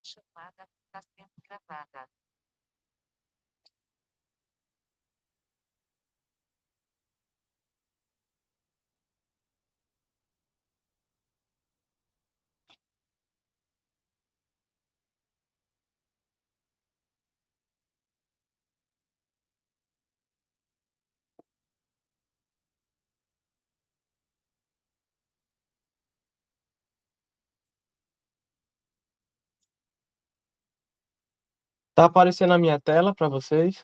Chamada está sendo gravada. Tá aparecendo na minha tela para vocês?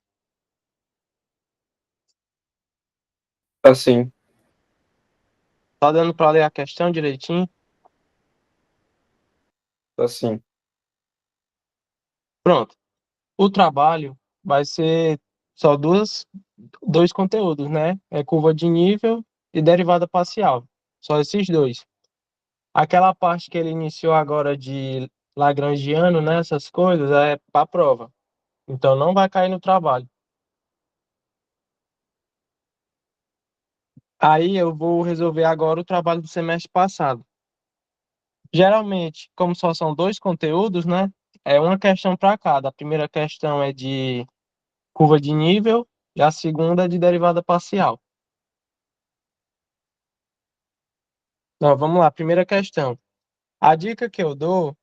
Assim, Tá dando para ler a questão direitinho? assim, Pronto. O trabalho vai ser só dois conteúdos, né? É curva de nível e derivada parcial. Só esses dois. Aquela parte que ele iniciou agora de Lagrangiano, né? Essas coisas, é para prova. Então não vai cair no trabalho. Aí eu vou resolver agora o trabalho do semestre passado. Geralmente, como só são dois conteúdos, né? É uma questão para cada. A primeira questão é de curva de nível e a segunda é de derivada parcial. Então, vamos lá, primeira questão. A dica que eu dou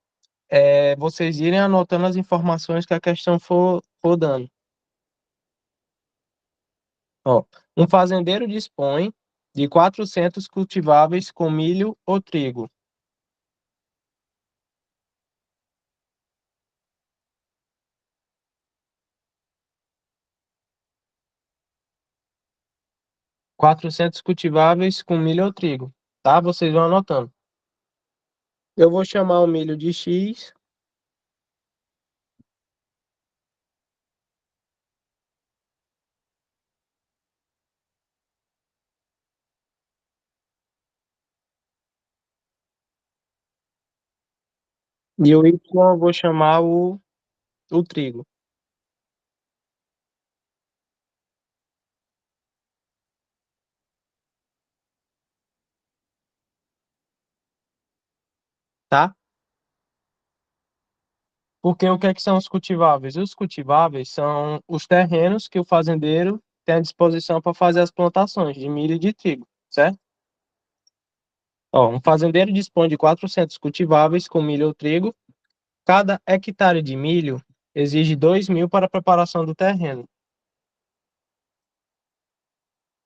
é vocês irem anotando as informações que a questão for dando. Ó, um fazendeiro dispõe de 400 cultiváveis com milho ou trigo. 400 cultiváveis com milho ou trigo, tá? Vocês vão anotando. Eu vou chamar o milho de X e o Y eu vou chamar o trigo, tá? Porque o que é que são os cultiváveis? Os cultiváveis são os terrenos que o fazendeiro tem à disposição para fazer as plantações de milho e de trigo, certo? Ó, um fazendeiro dispõe de 400 cultiváveis com milho ou trigo. Cada hectare de milho exige 2.000 para a preparação do terreno.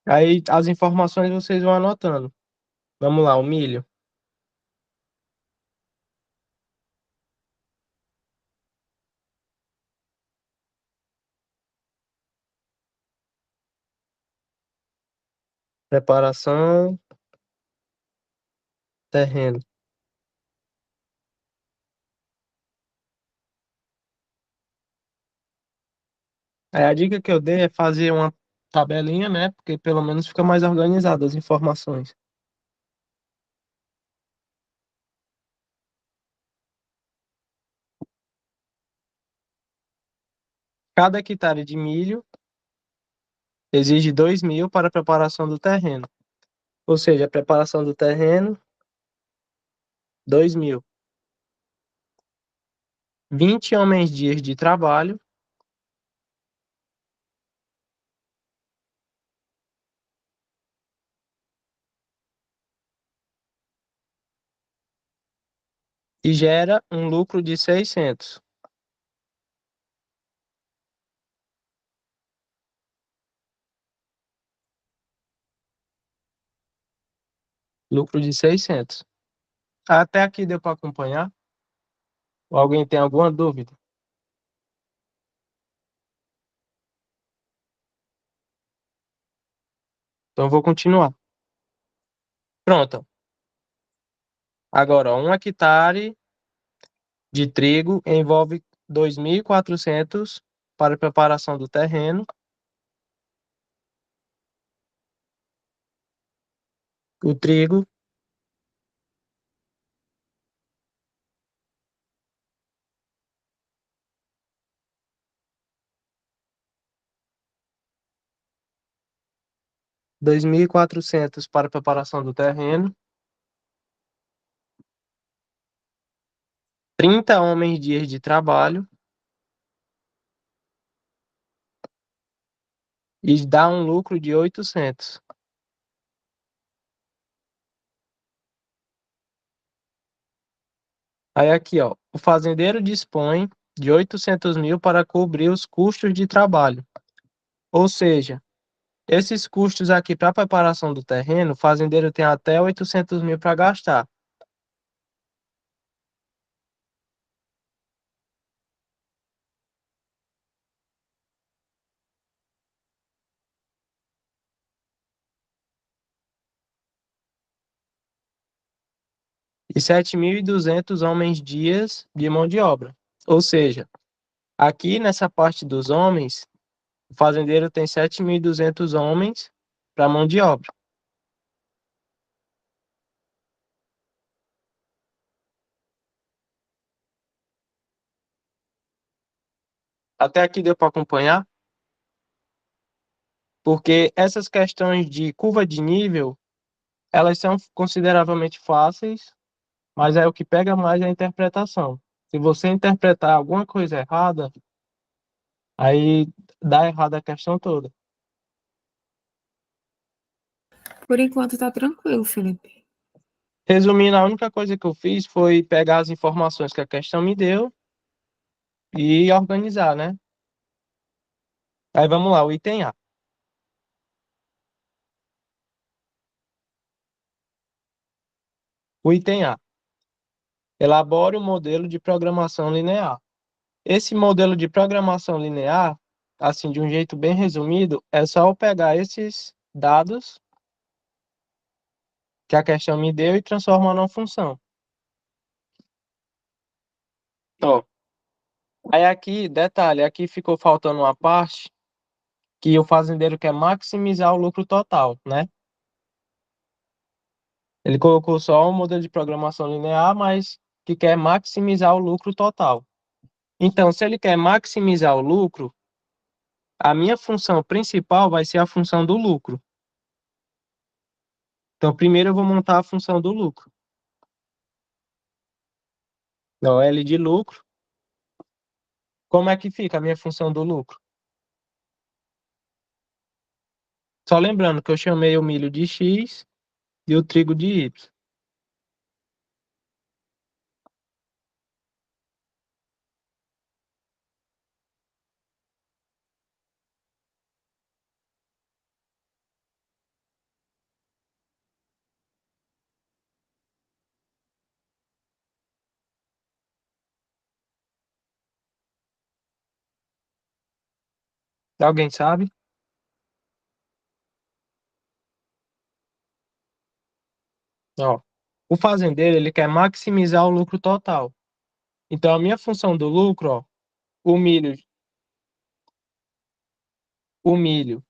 Aí as informações vocês vão anotando. Vamos lá, o milho. Preparação, terreno. Aí a dica que eu dei é fazer uma tabelinha, né? Porque pelo menos fica mais organizado as informações. Cada hectare de milho exige 2.000 para a preparação do terreno. Ou seja, a preparação do terreno, 2.000. 20 homens-dias de trabalho, e gera um lucro de 600. Lucro de 600. Até aqui deu para acompanhar? Ou alguém tem alguma dúvida? Então eu vou continuar. Pronto. Agora, ó, um hectare de trigo envolve 2.400 para a preparação do terreno. O trigo, 2.400 para a preparação do terreno. 30 homens-dias de trabalho e dá um lucro de 800. Aí aqui, ó, o fazendeiro dispõe de 800 mil para cobrir os custos de trabalho. Ou seja, esses custos aqui para a preparação do terreno, o fazendeiro tem até 800 mil para gastar. E 7.200 homens-dias de mão de obra. Ou seja, aqui nessa parte dos homens, o fazendeiro tem 7.200 homens para mão de obra. Até aqui deu para acompanhar? Porque essas questões de curva de nível, elas são consideravelmente fáceis, mas é o que pega mais é a interpretação. Se você interpretar alguma coisa errada, aí dá errado a questão toda. Por enquanto tá tranquilo, Felipe. Resumindo, a única coisa que eu fiz foi pegar as informações que a questão me deu e organizar, né? Aí vamos lá, o item A. O item A. Elabore um modelo de programação linear. Esse modelo de programação linear, assim, de um jeito bem resumido, é só eu pegar esses dados que a questão me deu e transformar numa função. Ó, aí aqui, detalhe, aqui ficou faltando uma parte que o fazendeiro quer maximizar o lucro total, né? Ele colocou só um modelo de programação linear, mas que quer maximizar o lucro total. Então, se ele quer maximizar o lucro, a minha função principal vai ser a função do lucro. Então, primeiro eu vou montar a função do lucro. Então, L de lucro. Como é que fica a minha função do lucro? Só lembrando que eu chamei o milho de X e o trigo de Y. Alguém sabe? Ó, o fazendeiro ele quer maximizar o lucro total. Então, a minha função do lucro, ó, o milho, o milho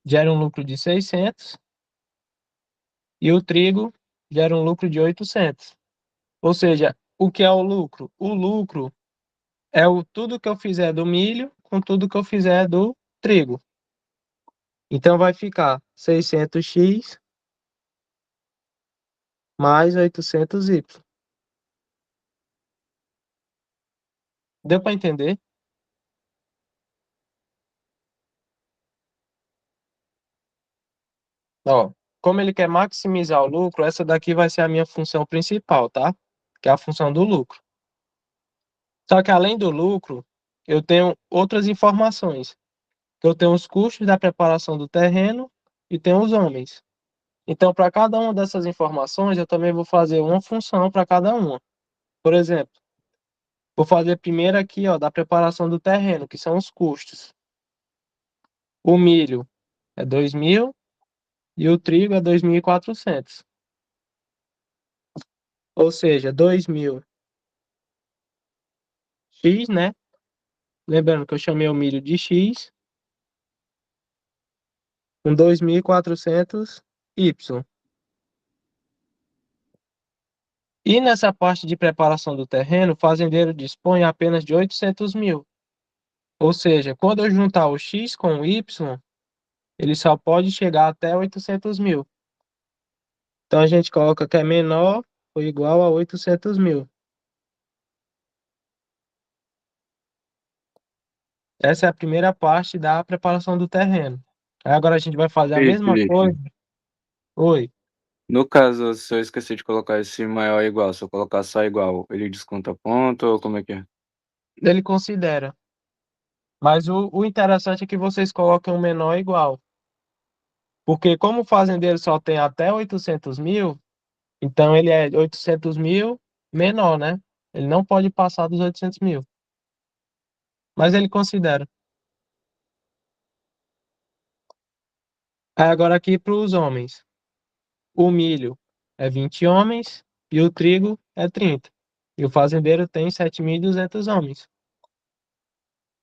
gera um lucro de 600 e o trigo gera um lucro de 800. Ou seja, o que é o lucro? O lucro é tudo que eu fizer do milho com tudo que eu fizer do trigo. Então vai ficar 600x mais 800y. Deu para entender? Ó, como ele quer maximizar o lucro, essa daqui vai ser a minha função principal, tá? Que é a função do lucro. Só que além do lucro, eu tenho outras informações. Eu tenho os custos da preparação do terreno e tenho os homens. Então, para cada uma dessas informações, eu também vou fazer uma função para cada uma. Por exemplo, vou fazer primeiro aqui, ó, da preparação do terreno, que são os custos. O milho é 2.000 e o trigo é 2.400. Ou seja, 2.000 x, né? Lembrando que eu chamei o milho de x, com 2.400 y. E nessa parte de preparação do terreno, o fazendeiro dispõe apenas de 800 mil. Ou seja, quando eu juntar o x com o y, ele só pode chegar até 800 mil. Então a gente coloca que é menor ou igual a 800 mil. Essa é a primeira parte da preparação do terreno. Aí agora a gente vai fazer a Ei, mesma coisa. Felipe, Oi, no caso, se eu esquecer de colocar esse maior igual, se eu colocar só igual, ele desconta ponto ou como é que é? ele considera. Mas o interessante é que vocês coloquem o menor igual. Porque como o fazendeiro só tem até 800 mil, então ele é 800 mil menor, né? Ele não pode passar dos 800 mil. Mas ele considera. Aí agora aqui para os homens. O milho é 20 homens e o trigo é 30. E o fazendeiro tem 7.200 homens.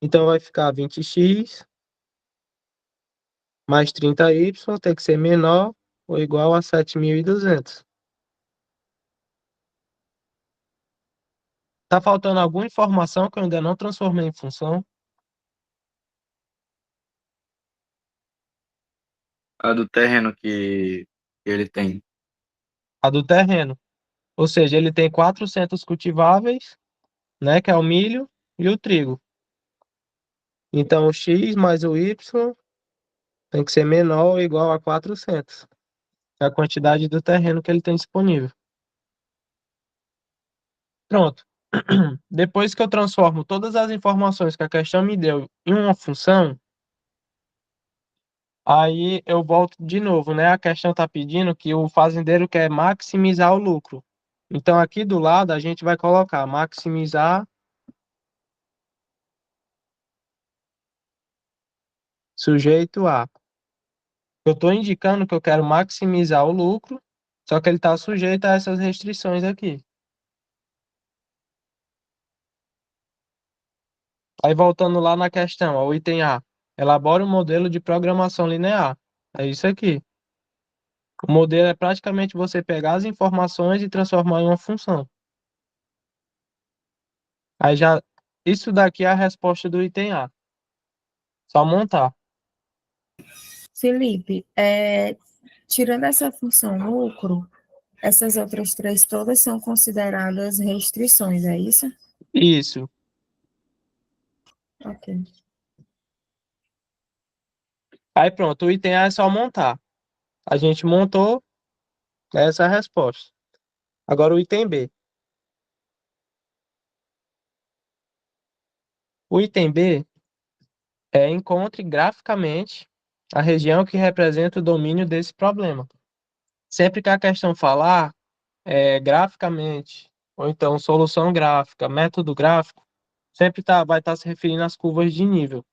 Então vai ficar 20x mais 30y tem que ser menor ou igual a 7.200. Tá faltando alguma informação que eu ainda não transformei em função? A do terreno que ele tem. A do terreno. Ou seja, ele tem 400 cultiváveis, né, que é o milho e o trigo. Então o x mais o y tem que ser menor ou igual a 400. É a quantidade do terreno que ele tem disponível. Pronto. Depois que eu transformo todas as informações que a questão me deu em uma função, aí eu volto de novo, né? A questão está pedindo que o fazendeiro quer maximizar o lucro. Então aqui do lado a gente vai colocar maximizar sujeito a. Eu estou indicando que eu quero maximizar o lucro, só que ele está sujeito a essas restrições aqui. Aí voltando lá na questão, ó, o item A. Elabore um modelo de programação linear. É isso aqui. O modelo é praticamente você pegar as informações e transformar em uma função. Aí já, isso daqui é a resposta do item A. Só montar. Felipe, tirando essa função lucro, essas outras três todas são consideradas restrições, é isso? Isso. Ok. Aí pronto, o item A é só montar. A gente montou, essa é a resposta. Agora o item B. O item B é encontre graficamente a região que representa o domínio desse problema. Sempre que a questão falar graficamente, ou então solução gráfica, método gráfico, sempre vai estar se referindo às curvas de nível.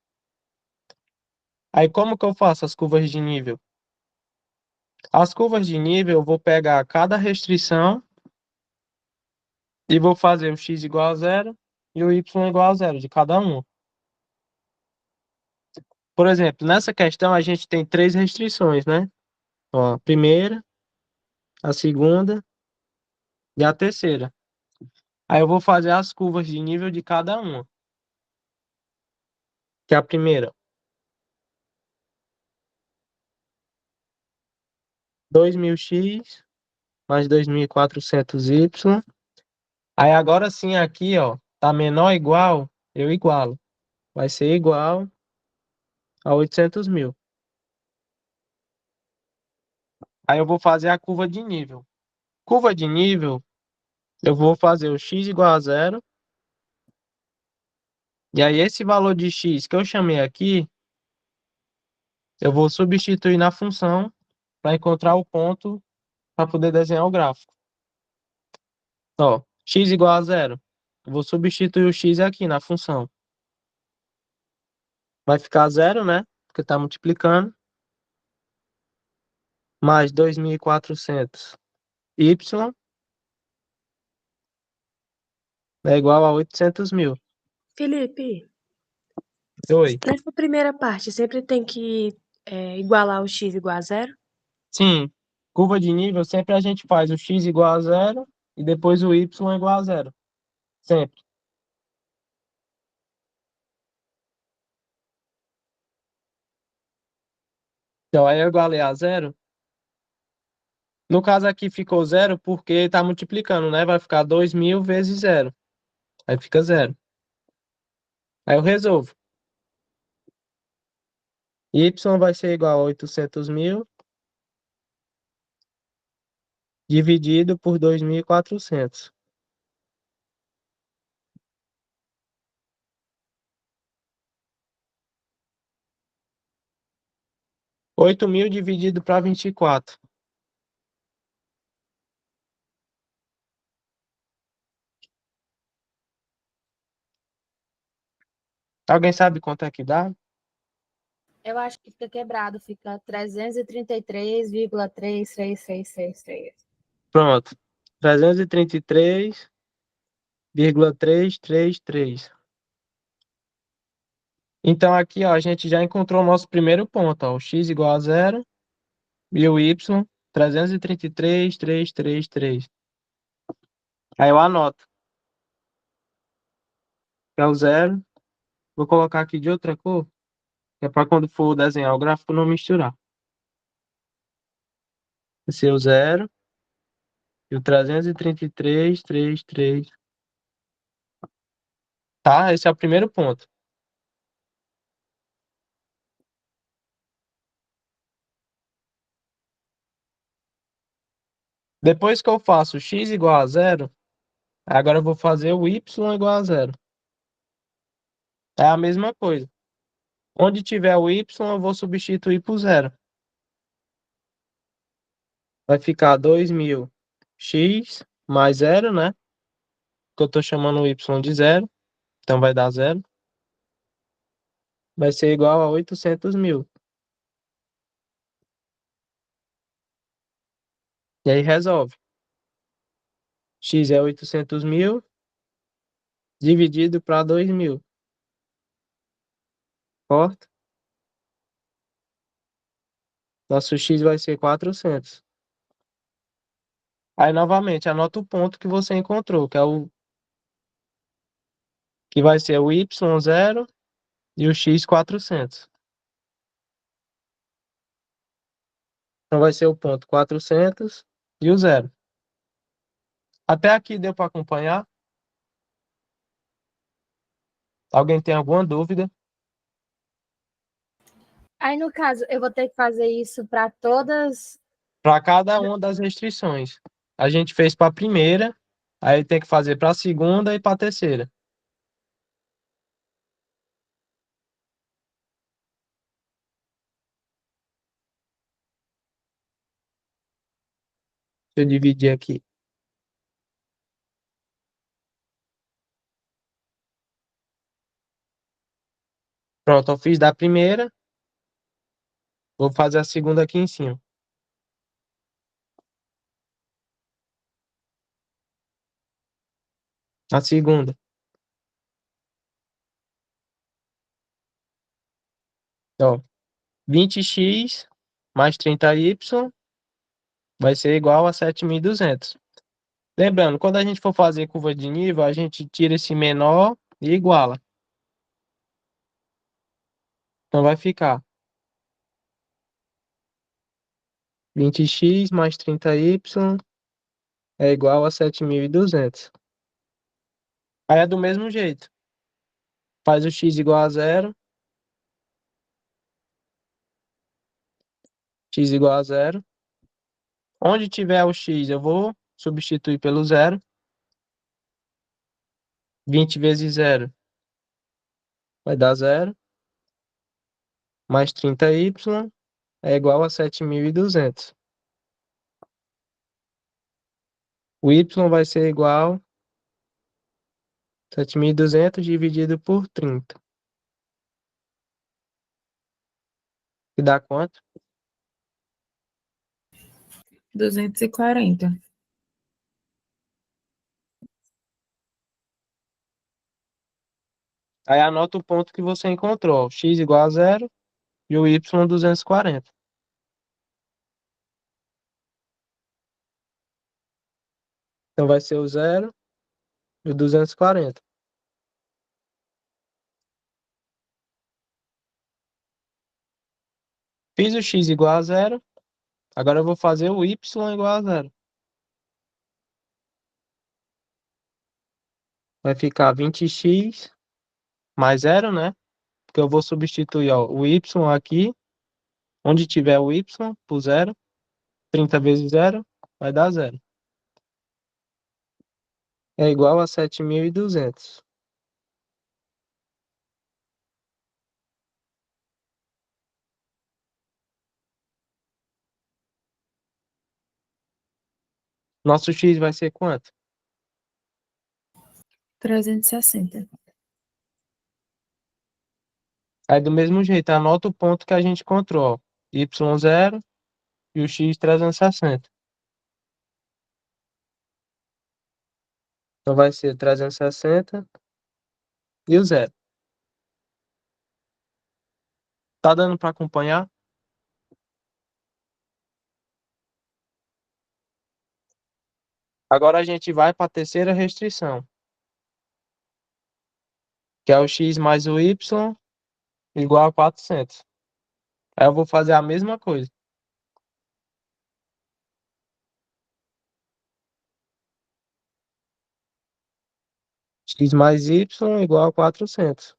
Aí como que eu faço as curvas de nível? As curvas de nível eu vou pegar cada restrição e vou fazer o x igual a zero e o y igual a zero de cada um. Por exemplo, nessa questão a gente tem três restrições, né? Ó, a primeira, a segunda e a terceira. Aí eu vou fazer as curvas de nível de cada uma. Que é a primeira, 2.000x mais 2.400y. Aí agora sim aqui, ó, tá menor ou igual, eu igualo. Vai ser igual a 800 mil. Aí eu vou fazer a curva de nível. Curva de nível, eu vou fazer o x igual a zero. E aí esse valor de x que eu chamei aqui, eu vou substituir na função para encontrar o ponto para poder desenhar o gráfico. Ó, x igual a zero. Eu vou substituir o x aqui na função. Vai ficar zero, né? Porque está multiplicando. Mais 2.400y é igual a 800 mil. Felipe, Oi. nessa primeira parte, sempre tem que igualar o x igual a zero? Sim, curva de nível, sempre a gente faz o x igual a zero e depois o y igual a zero. Sempre. Então, aí eu igualei a zero. No caso aqui ficou zero porque está multiplicando, né? Vai ficar 2.000 vezes zero. Aí fica zero. Aí eu resolvo. Y vai ser igual a 800.000 dividido por 2.400. 8.000 dividido para 24. Alguém sabe quanto é que dá? Eu acho que fica quebrado, fica 333,33663. Pronto. 333,333. Então aqui, ó, a gente já encontrou o nosso primeiro ponto, ó, o x igual a zero e o y 333,333. Aí eu anoto, que é o zero. Vou colocar aqui de outra cor, que é para quando for desenhar o gráfico não misturar. Vai ser o zero e o 333,333. Tá? Esse é o primeiro ponto. Depois que eu faço x igual a zero, agora eu vou fazer o y igual a zero. É a mesma coisa. Onde tiver o y, eu vou substituir por zero. Vai ficar 2.000x mais zero, né? Que eu estou chamando o y de zero. Então vai dar zero. Vai ser igual a 800.000. E aí resolve. X é 800.000 dividido para 2.000. Corta. Nosso x vai ser 400. Aí novamente, anota o ponto que você encontrou, que é o que vai ser o y0 e o x 400. Então vai ser o ponto 400 e o zero. Até aqui deu para acompanhar? Alguém tem alguma dúvida? Aí, no caso, eu vou ter que fazer isso para todas. Para cada uma das restrições. A gente fez para a primeira, aí tem que fazer para a segunda e para a terceira. Deixa eu dividir aqui. Pronto, eu fiz da primeira. Vou fazer a segunda aqui em cima. A segunda. Ó, 20x mais 30y vai ser igual a 7.200. Lembrando, quando a gente for fazer curva de nível, a gente tira esse menor e iguala. Então vai ficar 20x mais 30y é igual a 7.200. Aí é do mesmo jeito. Faz o x igual a zero. X igual a zero. Onde tiver o x, eu vou substituir pelo zero. 20 vezes zero vai dar zero. Mais 30y é igual a 7.200. O y vai ser igual a 7.200 dividido por 30. Que dá quanto? 240. Aí anota o ponto que você encontrou. Ó, x igual a zero e o y 240. Então vai ser o zero e o 240. Fiz o x igual a zero. Agora eu vou fazer o y igual a zero. Vai ficar 20x mais zero, né? Porque eu vou substituir ó, o y aqui Onde tiver o y, por 0, 30 vezes 0, vai dar 0. É igual a 7.200. Nosso x vai ser quanto? 360. Aí do mesmo jeito, anota o ponto que a gente encontrou, ó. Y0 e o x 360. Então vai ser 360 e o 0. Tá dando para acompanhar? Agora a gente vai para a terceira restrição, que é o x mais o y igual a 400. Aí eu vou fazer a mesma coisa. X mais y igual a 400.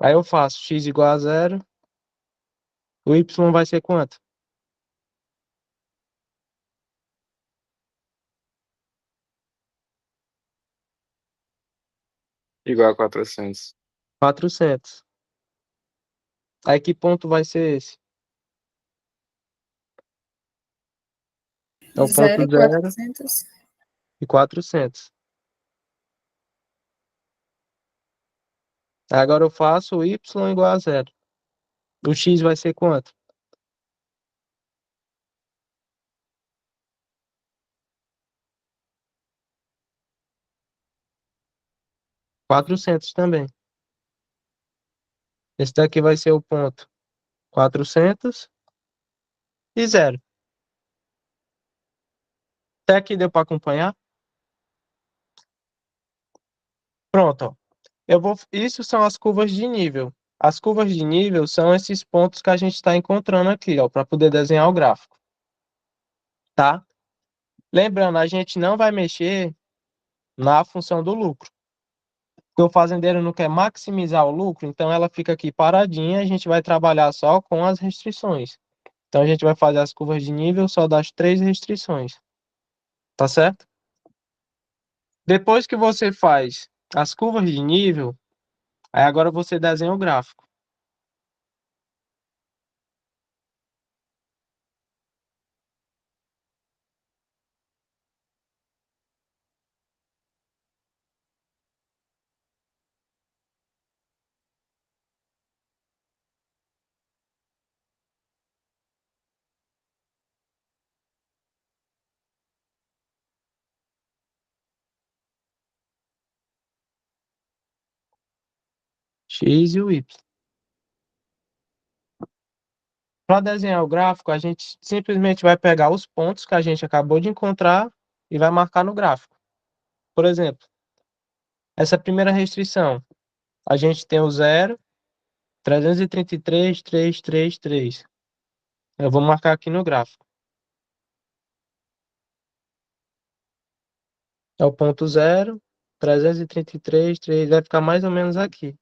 Aí eu faço x igual a 0. O y vai ser quanto? Igual a 400. 400. Aí que ponto vai ser esse? É o 0 ponto e 0 400. e 400. Agora eu faço o y igual a 0. O x vai ser quanto? Quatrocentos também. Esse daqui vai ser o ponto 400 e 0. Até aqui deu para acompanhar? Pronto, ó. Isso são as curvas de nível. As curvas de nível são esses pontos que a gente está encontrando aqui, ó, para poder desenhar o gráfico, tá? Lembrando, a gente não vai mexer na função do lucro. Porque o fazendeiro não quer maximizar o lucro, então ela fica aqui paradinha, a gente vai trabalhar só com as restrições. Então a gente vai fazer as curvas de nível só das 3 restrições. Tá certo? Depois que você faz as curvas de nível, aí agora você desenha o gráfico. X e o Y. Para desenhar o gráfico, a gente simplesmente vai pegar os pontos que a gente acabou de encontrar e vai marcar no gráfico. Por exemplo, essa primeira restrição, a gente tem o 0, 333, 333. Eu vou marcar aqui no gráfico. É o ponto 0, 333, 3, vai ficar mais ou menos aqui.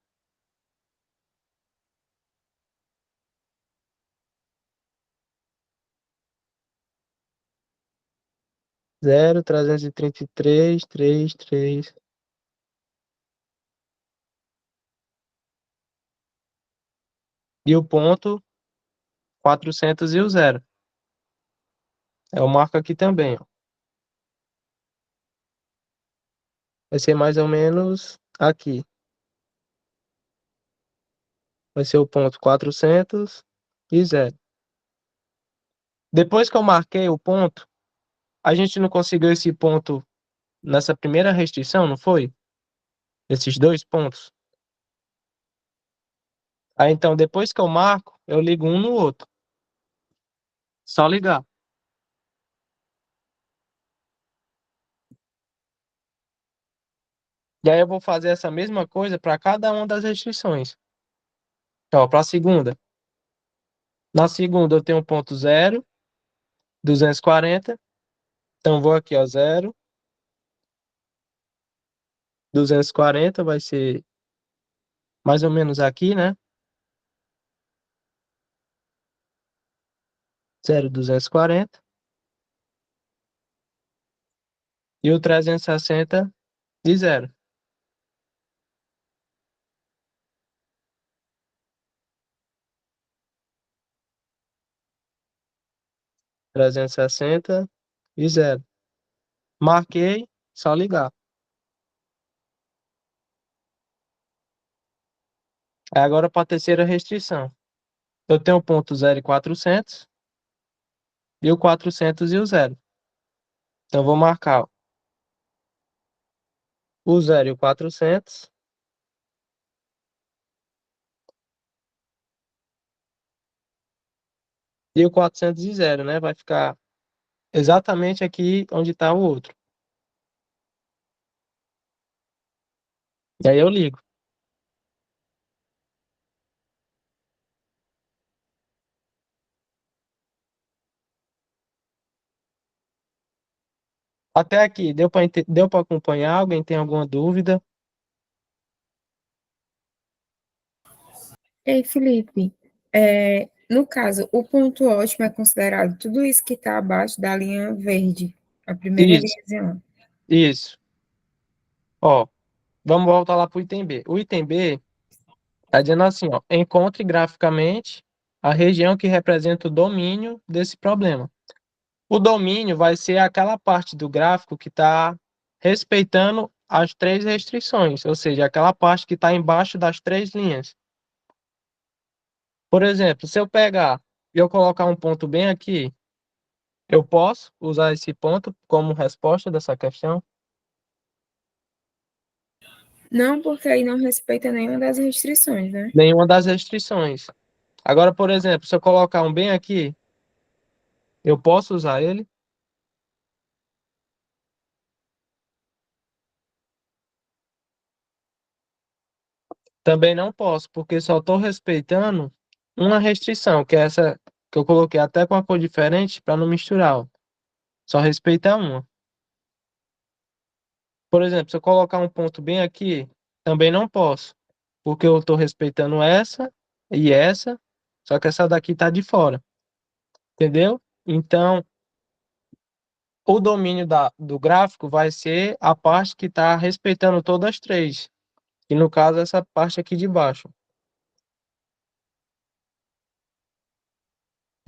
Zero, 333, 3, 3. E o ponto 400 e o 0. Eu marco aqui também, ó. Vai ser mais ou menos aqui. Vai ser o ponto 400 e 0. Depois que eu marquei o ponto, a gente não conseguiu esse ponto nessa primeira restrição, não foi? Esses dois pontos. Aí então, depois que eu marco, eu ligo um no outro. Só ligar. E aí eu vou fazer essa mesma coisa para cada uma das restrições. Então, para a segunda. Na segunda eu tenho ponto 0, 240. Então vou aqui, ó, 0, 240 vai ser mais ou menos aqui, né? 0,240 e o 360 de zero. Trezentos e sessenta e zero. Marquei, só ligar. Aí agora para a terceira restrição. Eu tenho o ponto 0 e 400 e o 400 e o zero. Então, eu vou marcar o 0 e o 400 e o 400 e zero, né? Vai ficar exatamente aqui onde está o outro. E aí eu ligo. Até aqui, deu para acompanhar? Alguém tem alguma dúvida? Ei, Felipe, no caso, o ponto ótimo é considerado tudo isso que está abaixo da linha verde, a primeira Isso, linhazinha. isso. Ó, vamos voltar lá para o item B. O item B está dizendo assim, ó, encontre graficamente a região que representa o domínio desse problema. O domínio vai ser aquela parte do gráfico que está respeitando as três restrições, ou seja, aquela parte que está embaixo das três linhas. Por exemplo, se eu pegar e eu colocar um ponto bem aqui, eu posso usar esse ponto como resposta dessa questão? Não, porque aí não respeita nenhuma das restrições, né? Nenhuma das restrições. Agora, por exemplo, se eu colocar um bem aqui, eu posso usar ele? Também não posso, porque só estou respeitando uma restrição, que é essa que eu coloquei até com a cor diferente para não misturar, ó. Só respeita uma. Por exemplo, se eu colocar um ponto bem aqui, também não posso, porque eu estou respeitando essa, só que essa daqui está de fora, entendeu? Então, o domínio do gráfico vai ser a parte que está respeitando todas as três, e no caso, essa parte aqui de baixo.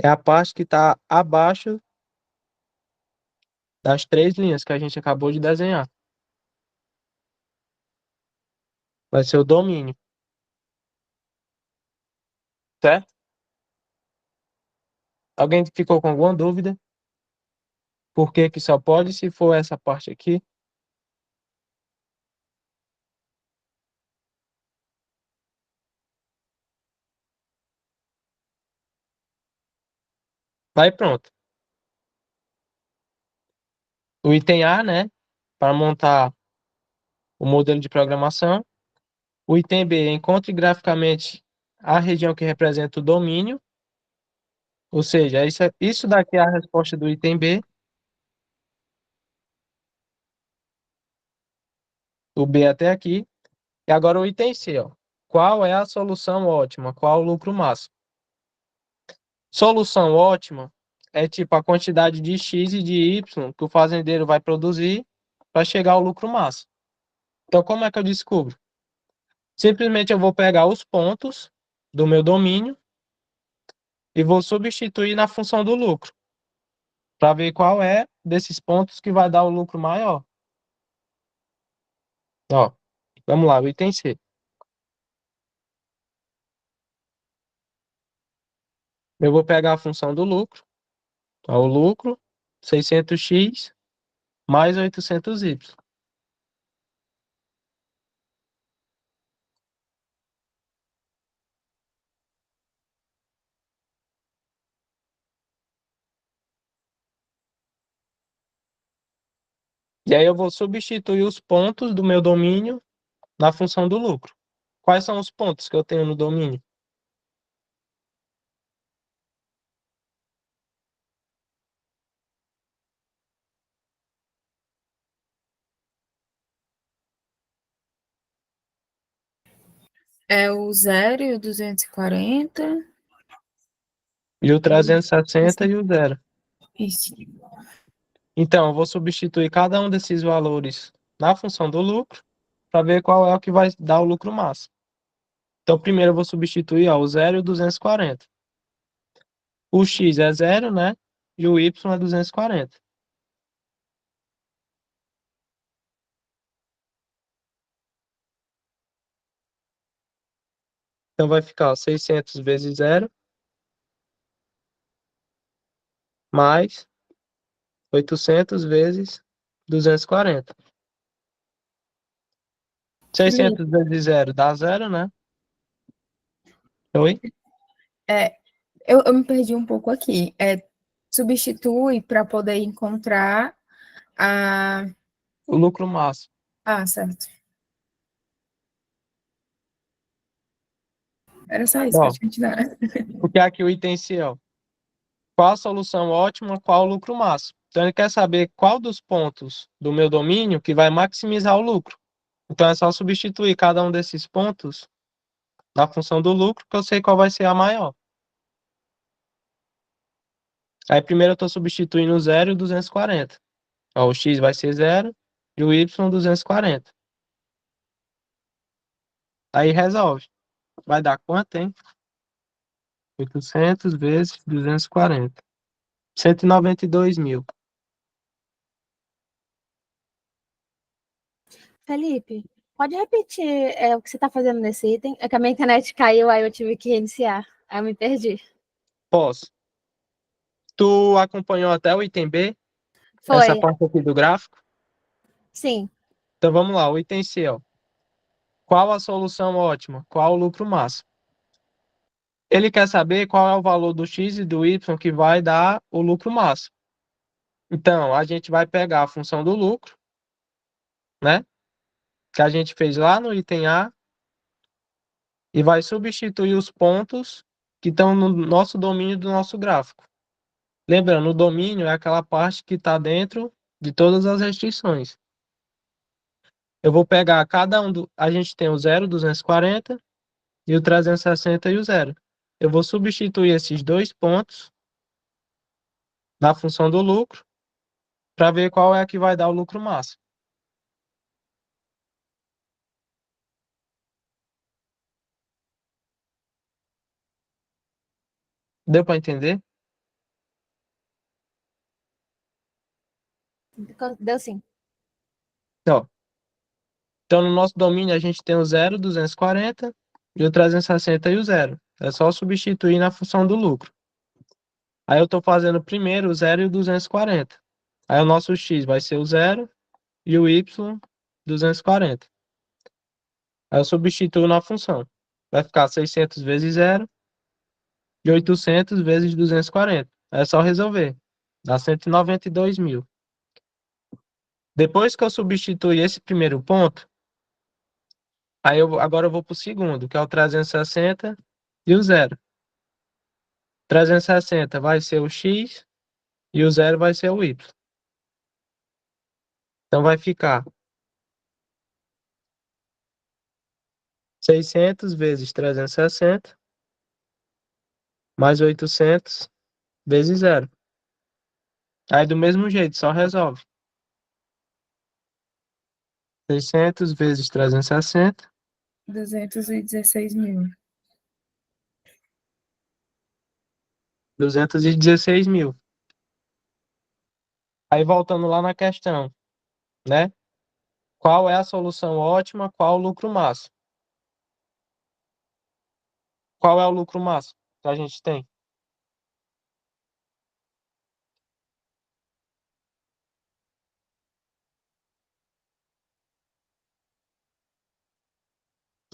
É a parte que está abaixo das três linhas que a gente acabou de desenhar. Vai ser o domínio, certo? Alguém ficou com alguma dúvida? Por que que só pode se for essa parte aqui? Vai pronto. O item A, né? Para montar o modelo de programação. O item B, encontre graficamente a região que representa o domínio. Ou seja, isso daqui é a resposta do item B. O B até aqui. E agora o item C, ó. Qual é a solução ótima? Qual o lucro máximo? Solução ótima é tipo a quantidade de X e de Y que o fazendeiro vai produzir para chegar ao lucro máximo. Então, como é que eu descubro? Simplesmente eu vou pegar os pontos do meu domínio e vou substituir na função do lucro, para ver qual é desses pontos que vai dar o lucro maior. Ó, vamos lá, o item C. Eu vou pegar a função do lucro, ó, o lucro, 600x mais 800y. E aí eu vou substituir os pontos do meu domínio na função do lucro. Quais são os pontos que eu tenho no domínio? É o 0 e o 240. E o 360 e o zero. Isso. Então, eu vou substituir cada um desses valores na função do lucro para ver qual é o que vai dar o lucro máximo. Então, primeiro eu vou substituir, ó, o 0 e o 240. O x é 0, né? E o y é 240. Então, vai ficar ó, 600 vezes 0 mais 800 vezes 240. 600 vezes 0 dá 0, né? Oi? Eu me perdi um pouco aqui. Substitui para poder encontrar a. O lucro máximo. Ah, certo. Era só isso, Ó, pode continuar. porque aqui o item C, ó. Qual a solução ótima, qual o lucro máximo. Então, ele quer saber qual dos pontos do meu domínio que vai maximizar o lucro. Então, é só substituir cada um desses pontos na função do lucro, que eu sei qual vai ser a maior. Aí, primeiro eu estou substituindo o 0 e o 240. Ó, o x vai ser 0 e o y 240. Aí, resolve. Vai dar quanto, hein? 800 vezes 240. 192 mil. Felipe, pode repetir o que você está fazendo nesse item? É que a minha internet caiu, aí eu tive que reiniciar. Aí eu me perdi. Posso. Tu acompanhou até o item B? Essa Foi, parte aqui do gráfico? sim. Então vamos lá, o item C, ó. Qual a solução ótima? Qual o lucro máximo? Ele quer saber qual é o valor do x e do y que vai dar o lucro máximo. Então, a gente vai pegar a função do lucro, né? Que a gente fez lá no item A e vai substituir os pontos que estão no nosso domínio do nosso gráfico. Lembrando, o domínio é aquela parte que está dentro de todas as restrições. Eu vou pegar cada um do... A gente tem o 0, 240 e o 360 e o 0. Eu vou substituir esses dois pontos na função do lucro para ver qual é a que vai dar o lucro máximo. Deu para entender? Deu sim. Ó, então, no nosso domínio, a gente tem o 0, 240 e o 360 e o 0. É só substituir na função do lucro. Aí eu estou fazendo primeiro o 0 e o 240. Aí o nosso x vai ser o 0 e o y 240. Aí eu substituo na função. Vai ficar 600 vezes 0 e 800 vezes 240. É só resolver. Dá 192 mil. Depois que eu substituir esse primeiro ponto, aí agora eu vou para o segundo, que é o 360 e o 0. 360 vai ser o x e o 0 vai ser o y. Então vai ficar 600 vezes 360 mais 800 vezes 0. Aí do mesmo jeito, só resolve. 600 vezes 360 216 mil. 216 mil. Aí voltando lá na questão, né? Qual é a solução ótima? Qual o lucro máximo? Qual é o lucro máximo que a gente tem?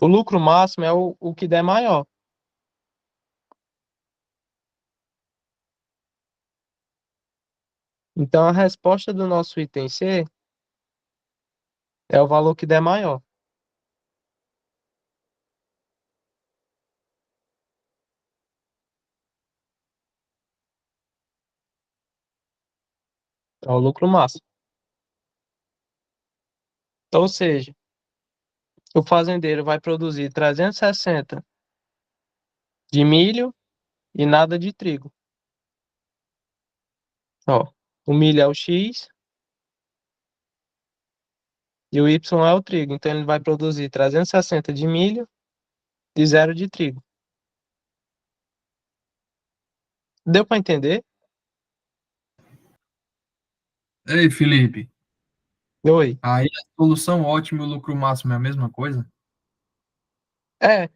O lucro máximo é o que der maior. Então a resposta do nosso item C é o valor que der maior. É o lucro máximo. Ou seja, o fazendeiro vai produzir 360 de milho e nada de trigo. Ó, o milho é o X e o Y é o trigo. Então ele vai produzir 360 de milho e 0 de trigo. Deu para entender? Ei, Felipe, Oi. aí a solução ótima e o lucro máximo é a mesma coisa? É,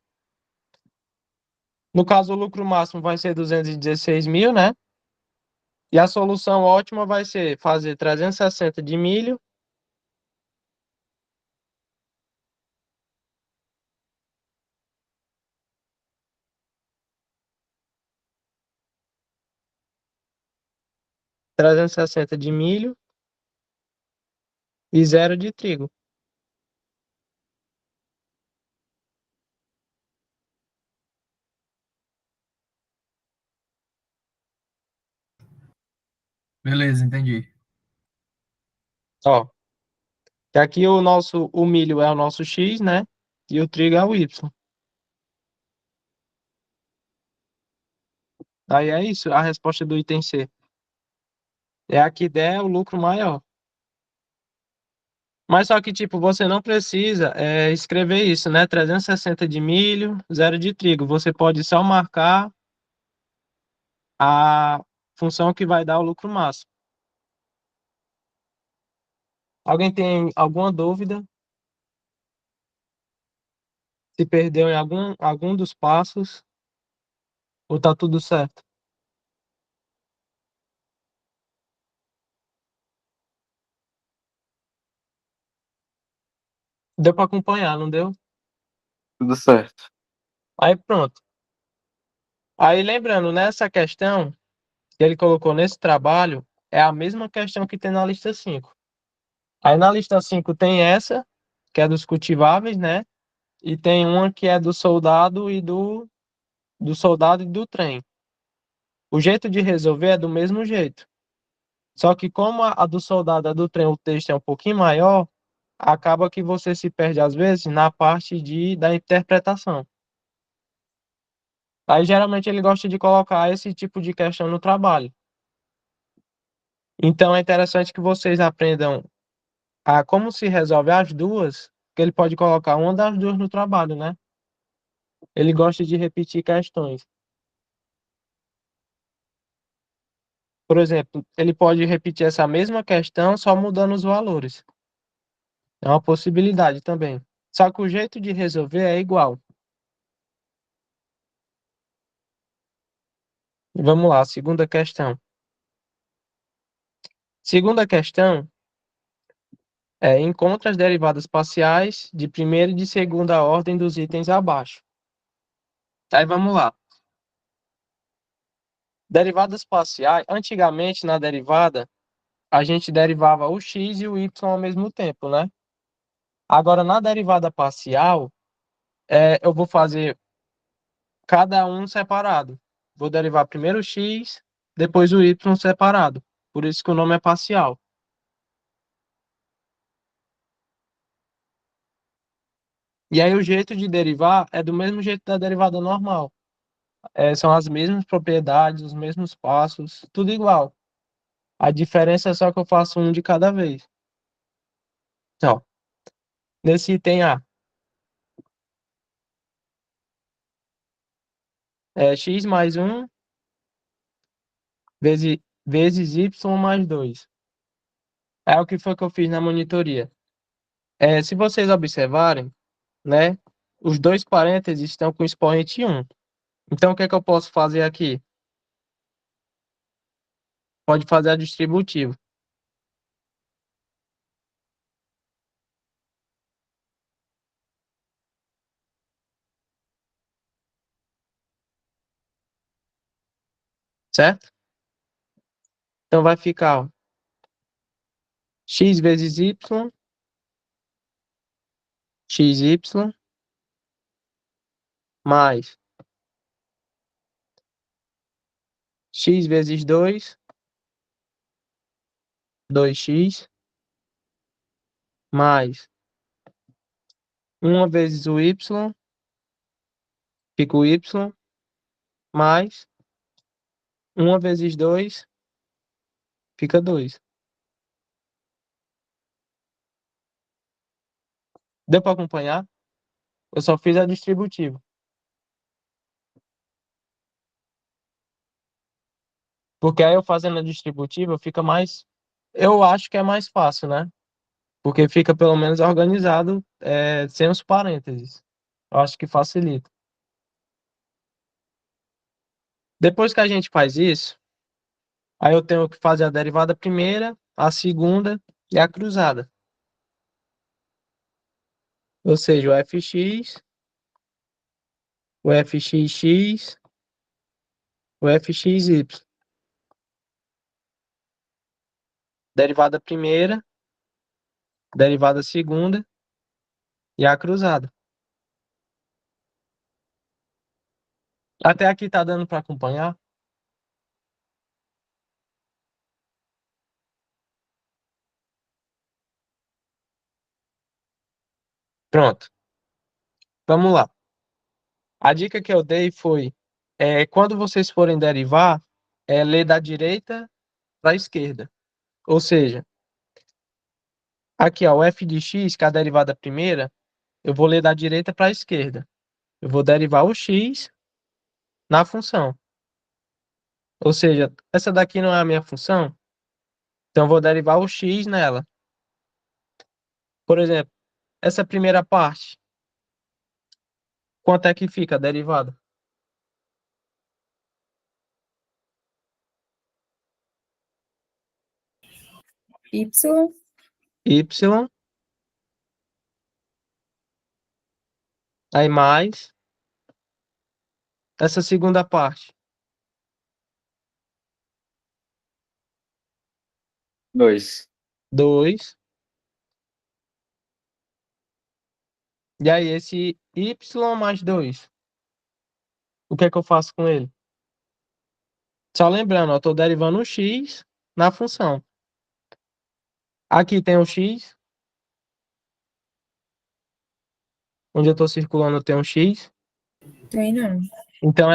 no caso o lucro máximo vai ser 216 mil, né? E a solução ótima vai ser fazer 360 de milho. De milho e 0 de trigo. Beleza, entendi. Ó, que aqui o milho é o nosso X, né? E o trigo é o Y. Aí é isso, a resposta do item C. É a que der o lucro maior. Mas só que, tipo, você não precisa escrever isso, né? 360 de milho, 0 de trigo. Você pode só marcar a função que vai dar o lucro máximo. Alguém tem alguma dúvida? Se perdeu em algum dos passos? Ou tá tudo certo? Deu para acompanhar, não deu? Tudo certo. Aí pronto. Aí lembrando, nessa questão que ele colocou nesse trabalho, é a mesma questão que tem na lista 5. Aí na lista 5 tem essa, que é dos cultiváveis, né? E tem uma que é do soldado e do soldado e do trem. O jeito de resolver é do mesmo jeito. Só que como a do soldado e a do trem, o texto é um pouquinho maior, acaba que você se perde às vezes na parte da interpretação. Aí geralmente ele gosta de colocar esse tipo de questão no trabalho. Então é interessante que vocês aprendam a como se resolve as duas, que ele pode colocar uma das duas no trabalho, né? Ele gosta de repetir questões. Por exemplo, ele pode repetir essa mesma questão só mudando os valores. É uma possibilidade também. Só que o jeito de resolver é igual. Vamos lá, segunda questão. Segunda questão encontra as derivadas parciais de primeira e de segunda ordem dos itens abaixo. Aí vamos lá. Derivadas parciais, antigamente na derivada, a gente derivava o x e o y ao mesmo tempo, né? Agora na derivada parcial, eu vou fazer cada um separado. Vou derivar primeiro o x, depois o y separado. Por isso que o nome é parcial. E aí o jeito de derivar é do mesmo jeito da derivada normal. São as mesmas propriedades, os mesmos passos, tudo igual. A diferença é só que eu faço um de cada vez. Então, nesse item A, x mais 1 vezes y mais 2. É o que foi que eu fiz na monitoria. Se vocês observarem, né, os dois parênteses estão com expoente 1. Então, o que é que eu posso fazer aqui? Pode fazer a distributiva, certo? Então, vai ficar ó, x vezes y, xy, mais x vezes 2, 2x, mais 1 vezes o y, fica o y, mais 1 vezes 2, fica 2. Deu para acompanhar? Eu só fiz a distributiva. Porque aí eu fazendo a distributiva fica mais. Eu acho que é mais fácil, né? Porque fica pelo menos organizado, sem os parênteses. Eu acho que facilita. Depois que a gente faz isso, aí eu tenho que fazer a derivada primeira, a segunda e a cruzada. Ou seja, o fx, o fxx, o fxy. Derivada primeira, derivada segunda e a cruzada. Até aqui tá dando para acompanhar? Pronto. Vamos lá. A dica que eu dei foi, quando vocês forem derivar, ler da direita para a esquerda. Ou seja, aqui ó, o f de x, que é a derivada primeira, eu vou ler da direita para a esquerda. Eu vou derivar o x na função. Ou seja, essa daqui não é a minha função, então eu vou derivar o x nela. Por exemplo, essa primeira parte, quanto é que fica a derivada? Y, Y, aí mais essa segunda parte, 2. 2. E aí esse y mais 2, o que é que eu faço com ele? Só lembrando, eu estou derivando o x na função. Aqui tem o x, onde eu estou circulando tem um x. tem não. Então,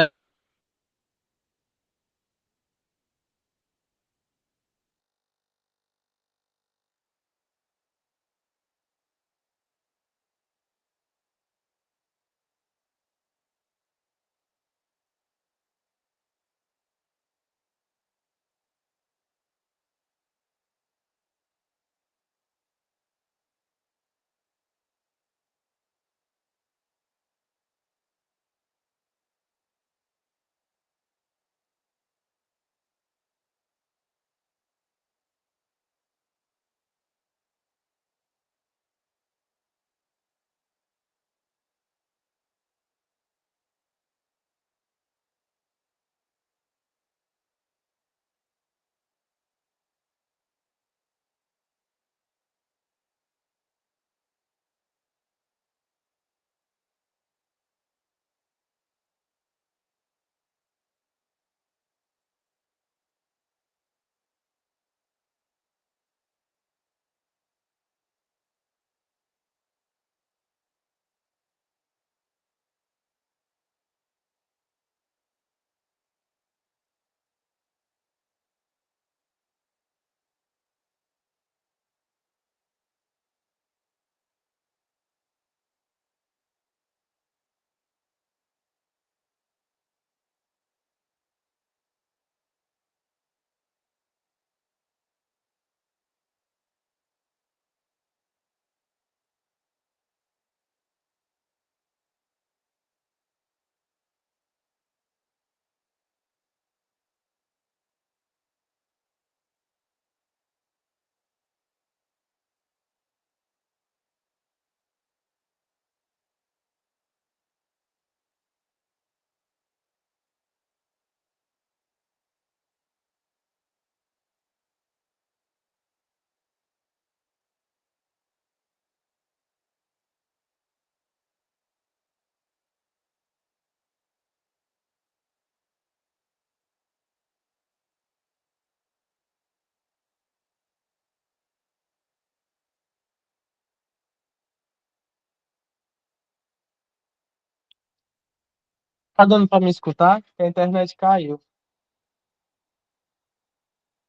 tá dando para me escutar? A internet caiu.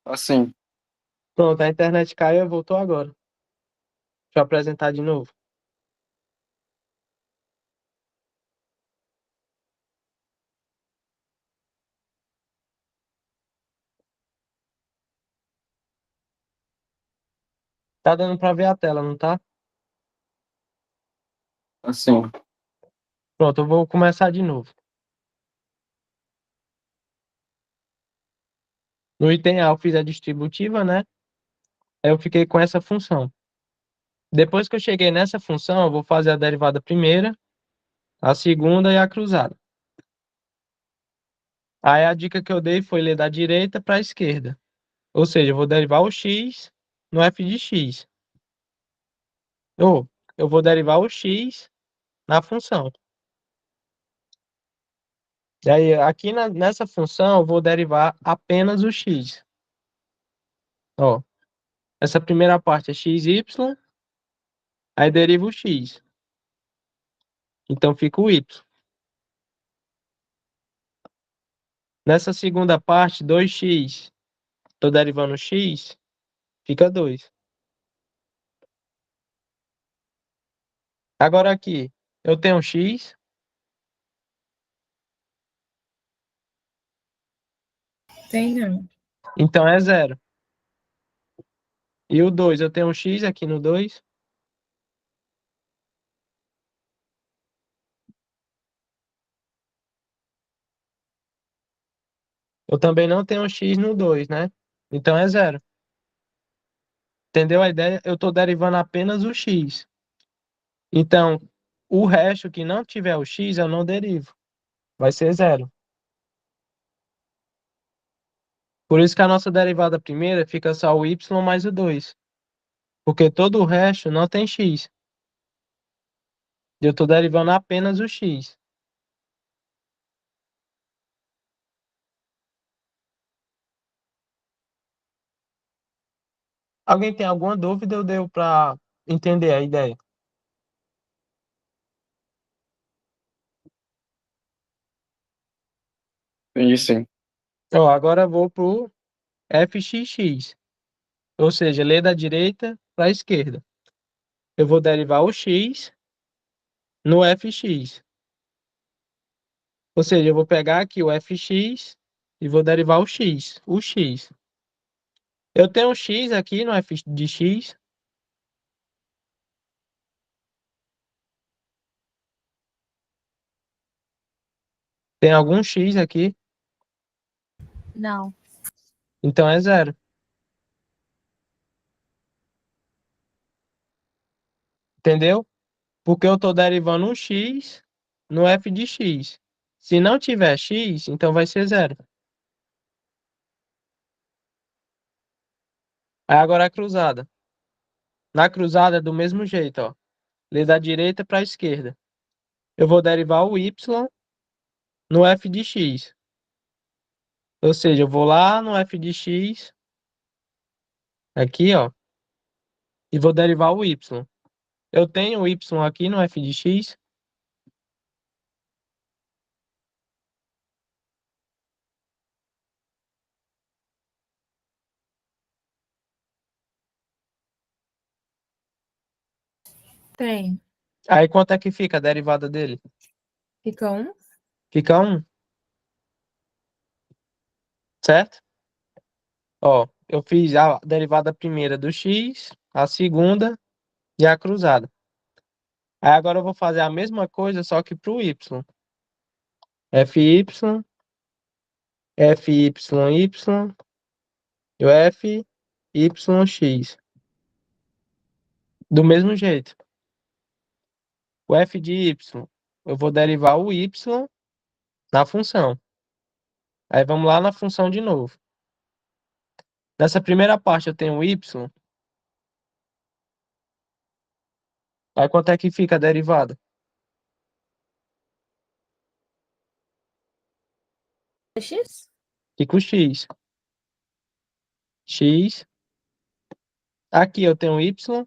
Assim. Pronto, a internet caiu e voltou agora. Deixa eu apresentar de novo. Tá dando pra ver a tela, não tá? Assim. Pronto, eu vou começar de novo. No item A eu fiz a distributiva, né? Aí eu fiquei com essa função. Depois que eu cheguei nessa função, eu vou fazer a derivada primeira, a segunda e a cruzada. Aí a dica que eu dei foi ler da direita para a esquerda. Ou seja, eu vou derivar o x no f de x. Ou eu vou derivar o x na função. E aí, aqui nessa função, eu vou derivar apenas o x. Ó, essa primeira parte é xy, aí deriva o x. Então fica o y. Nessa segunda parte, 2x, estou derivando o x, fica 2. Agora aqui, eu tenho x, Tem não. então é 0. E o 2, eu tenho um x aqui no 2. Eu também não tenho um x no 2, né? Então é 0. Entendeu a ideia? Eu estou derivando apenas o x. Então, o resto que não tiver o x, eu não derivo. Vai ser 0. Por isso que a nossa derivada primeira fica só o y mais o 2. Porque todo o resto não tem x. E eu estou derivando apenas o x. Alguém tem alguma dúvida ou deu para entender a ideia? Entendi sim. Ó, agora eu vou para o fxx. Ou seja, ler da direita para a esquerda. Eu vou derivar o x no fx. Ou seja, eu vou pegar aqui o fx e vou derivar o x. O x. Eu tenho um x aqui no f de x. Tem algum x aqui. Não. Então é 0. Entendeu? Porque eu estou derivando um x no f de x. Se não tiver x, então vai ser 0. Aí agora a cruzada. Na cruzada é do mesmo jeito, ó. Ler da direita para a esquerda. Eu vou derivar o y no f de x. Ou seja, eu vou lá no f de x, aqui, ó, e vou derivar o y. Eu tenho o y aqui no f de x. Tem. Aí quanto é que fica a derivada dele? Fica 1. Fica 1, certo? Ó, eu fiz a derivada primeira do x, a segunda e a cruzada. Aí agora eu vou fazer a mesma coisa, só que para o y. Fy, Fyy e o Fyx. Do mesmo jeito. O f de y, eu vou derivar o y na função. Aí vamos lá na função de novo. Nessa primeira parte eu tenho y. Aí quanto é que fica a derivada? X? Fica o x. X. Aqui eu tenho y.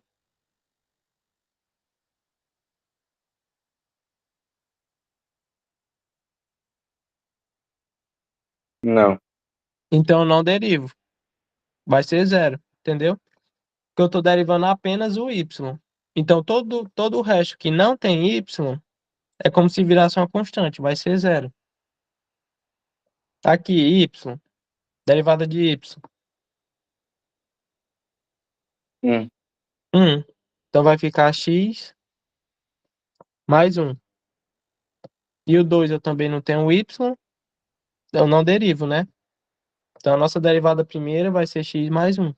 Não. Então eu não derivo. Vai ser 0. entendeu? Que eu estou derivando apenas o y. Então, todo o resto que não tem y é como se virasse uma constante, vai ser zero. Aqui, y, derivada de y, 1. 1. Então, vai ficar x mais 1. E o 2 eu também não tenho y, eu não derivo, né? Então, a nossa derivada primeira vai ser x mais 1.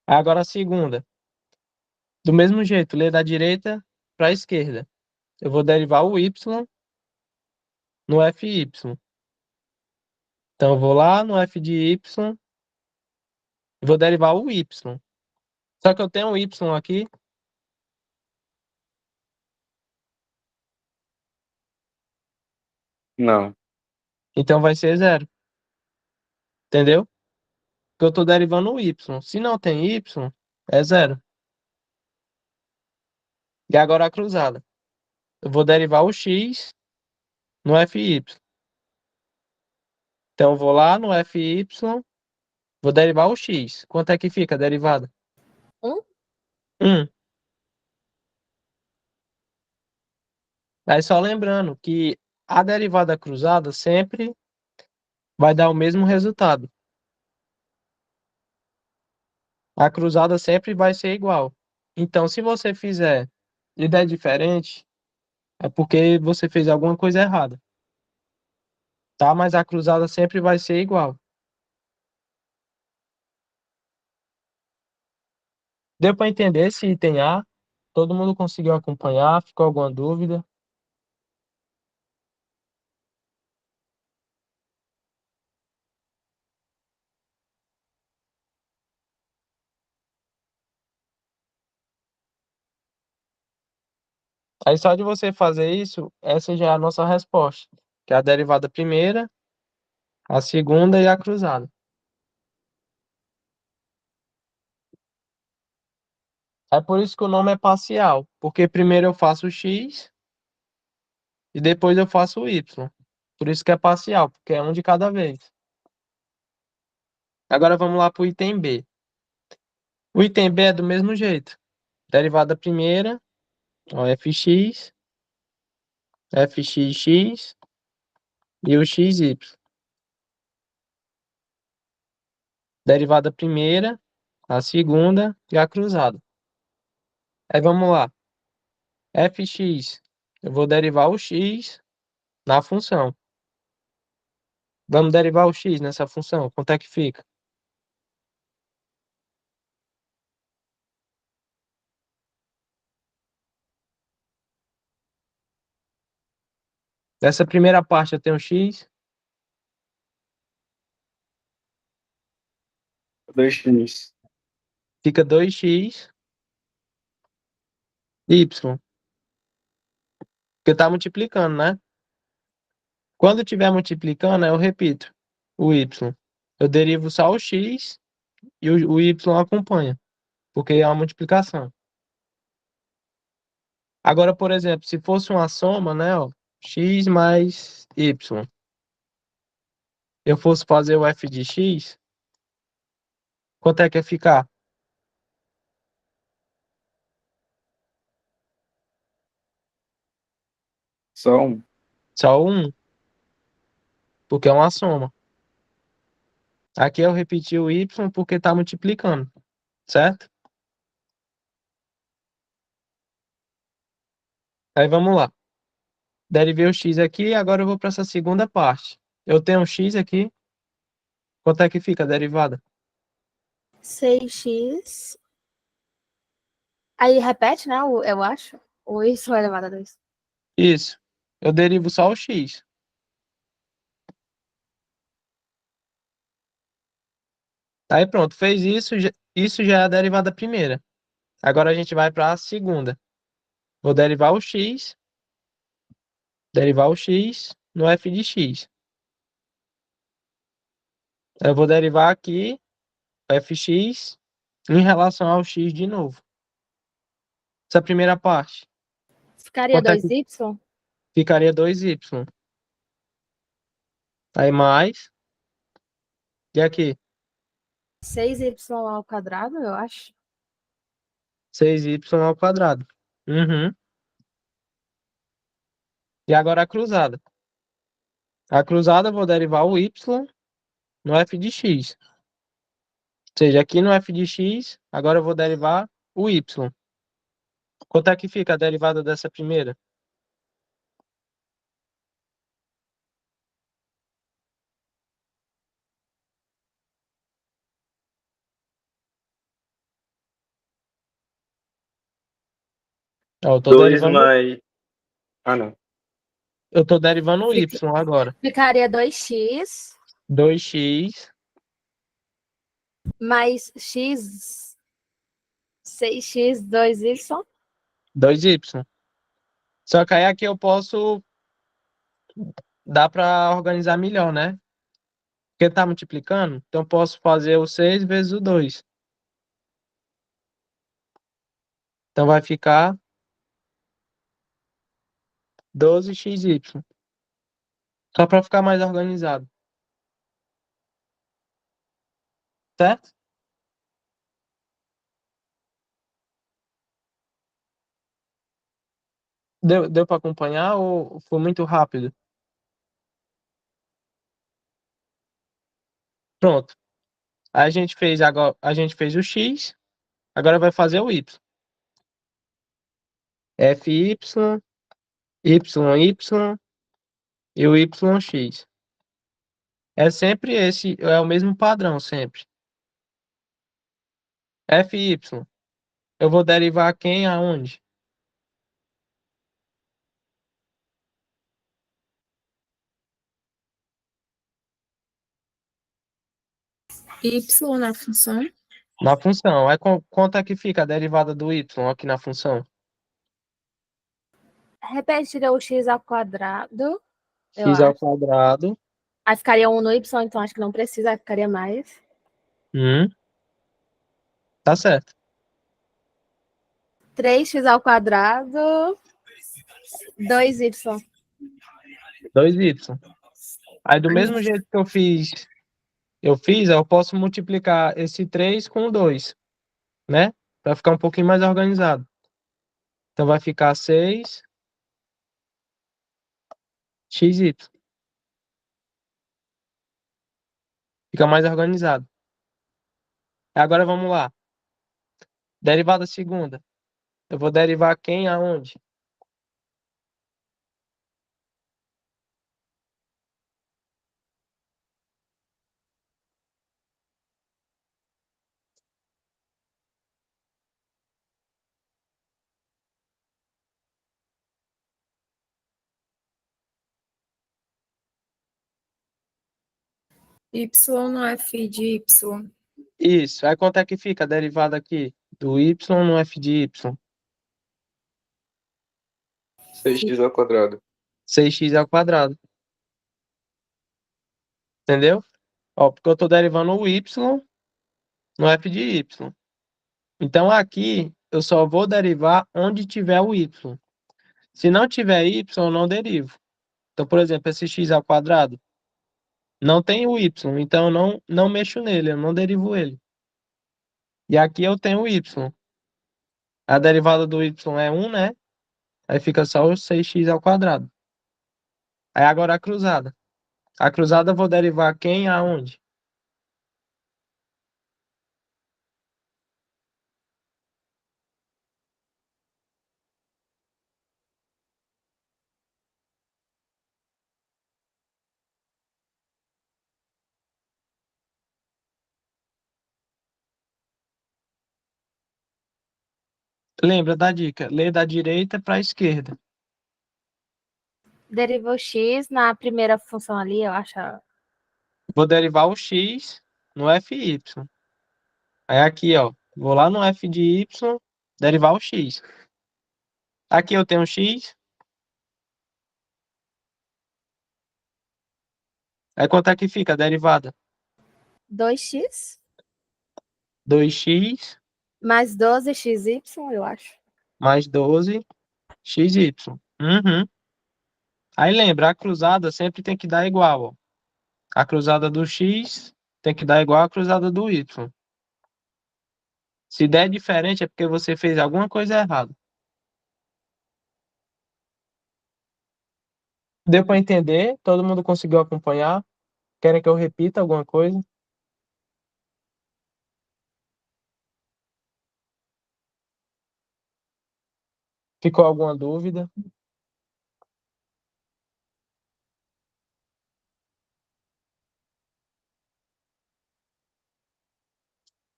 Agora a segunda. Do mesmo jeito, ler da direita para a esquerda. Eu vou derivar o y no fy. Então, eu vou lá no f de y e vou derivar o y. Só que eu tenho um y aqui. Não. Então, vai ser zero. Entendeu? Porque eu estou derivando o y. Se não tem y, é zero. E agora a cruzada. Eu vou derivar o x no fy. Então, eu vou lá no fy, vou derivar o x. Quanto é que fica a derivada? 1. 1. Aí só lembrando que a derivada cruzada sempre vai dar o mesmo resultado. A cruzada sempre vai ser igual. Então, se você fizer e der diferente, é porque você fez alguma coisa errada. Tá? Mas a cruzada sempre vai ser igual. Deu para entender esse item A? Todo mundo conseguiu acompanhar? Ficou alguma dúvida? Aí só de você fazer isso, essa já é a nossa resposta, que é a derivada primeira, a segunda e a cruzada. É por isso que o nome é parcial, porque primeiro eu faço o x e depois eu faço o y. Por isso que é parcial, porque é um de cada vez. Agora vamos lá para o item B. O item B é do mesmo jeito. Derivada primeira, ó, fx, fxx e o xy. Derivada primeira, a segunda e a cruzada. Aí vamos lá. Fx, eu vou derivar o x na função. Vamos derivar o x nessa função. Quanto é que fica? Nessa primeira parte eu tenho x, 2x. fica 2x, y, porque está multiplicando, né? Quando estiver multiplicando, eu repito o y. Eu derivo só o x e o y acompanha, porque é uma multiplicação. Agora, por exemplo, se fosse uma soma, né, ó, x mais y, eu fosse fazer o f de x, quanto é que ia ficar? Só 1. Só 1, porque é uma soma. Aqui eu repeti o y porque está multiplicando, certo? Aí vamos lá. Derivei o x aqui, agora eu vou para essa segunda parte. Eu tenho um x aqui. Quanto é que fica a derivada? 6x. Aí repete, né? Eu acho. O y elevado a 2. Isso. Eu derivo só o x. Aí pronto, fez isso, isso já é a derivada primeira. Agora a gente vai para a segunda. Vou derivar o x no f de x. Eu vou derivar aqui fx em relação ao x de novo. Essa primeira parte. Ficaria Quanto é que 2y? ficaria 2y? Aí mais. E aqui? 6y ao quadrado, eu acho. 6y ao quadrado. Uhum. E agora a cruzada. A cruzada eu vou derivar o y no f de x. Ou seja, aqui no f de x, agora eu vou derivar o y. Quanto é que fica a derivada dessa primeira? Ó, 2 mais. Ah, não. eu tô derivando o y agora. Ficaria 2x 2x mais x, 6x, 2y. 2y. Só que aí aqui eu posso dar para organizar melhor, né? Porque tá multiplicando, então eu posso fazer o 6 vezes o 2. Então vai ficar 12xy. Só para ficar mais organizado. Certo? Deu para acompanhar ou foi muito rápido? Pronto. Aí a gente fez o x, agora vai fazer o y. Fy, yy e o yx. É sempre esse, é o mesmo padrão sempre. Fy, eu vou derivar quem aonde? Y na função. Na função. Aí quanto é que fica a derivada do y aqui na função? Repete o x ao quadrado. Eu X ao acho. quadrado. Aí ficaria 1 no y, então acho que não precisa, aí ficaria mais. Tá certo. 3x ao quadrado, 2y. 2y. Aí do mesmo jeito que eu posso multiplicar esse 3 com o 2, né? Para ficar um pouquinho mais organizado. Então vai ficar 6xy. Fica mais organizado. Agora vamos lá. Derivada segunda. Eu vou derivar quem aonde? Y no f de y. Isso. Aí quanto é que fica a derivada aqui? Do y no f de y. 6x ao quadrado. 6x ao quadrado. Entendeu? Ó, porque eu tô derivando o y no f de y. Então aqui eu só vou derivar onde tiver o y. Se não tiver y, eu não derivo. Então, por exemplo, esse x ao quadrado não tem o y, então eu não mexo nele, eu não derivo ele. E aqui eu tenho o y. A derivada do y é 1, né? Aí fica só o 6x ao quadrado. Aí agora a cruzada. A cruzada eu vou derivar quem aonde? Lembra da dica? Lê da direita para a esquerda. Deriva o x na primeira função ali, eu acho. Vou derivar o x no fy. Aí aqui, ó, vou lá no f de y, derivar o x. Aqui eu tenho o x. Aí quanto é que fica a derivada? 2x 2x mais 12xy, eu acho. mais 12xy. Uhum. Aí lembra, a cruzada sempre tem que dar igual, ó. A cruzada do x tem que dar igual a cruzada do y. Se der diferente, é porque você fez alguma coisa errada. Deu para entender? Todo mundo conseguiu acompanhar? Querem que eu repita alguma coisa? Ficou alguma dúvida?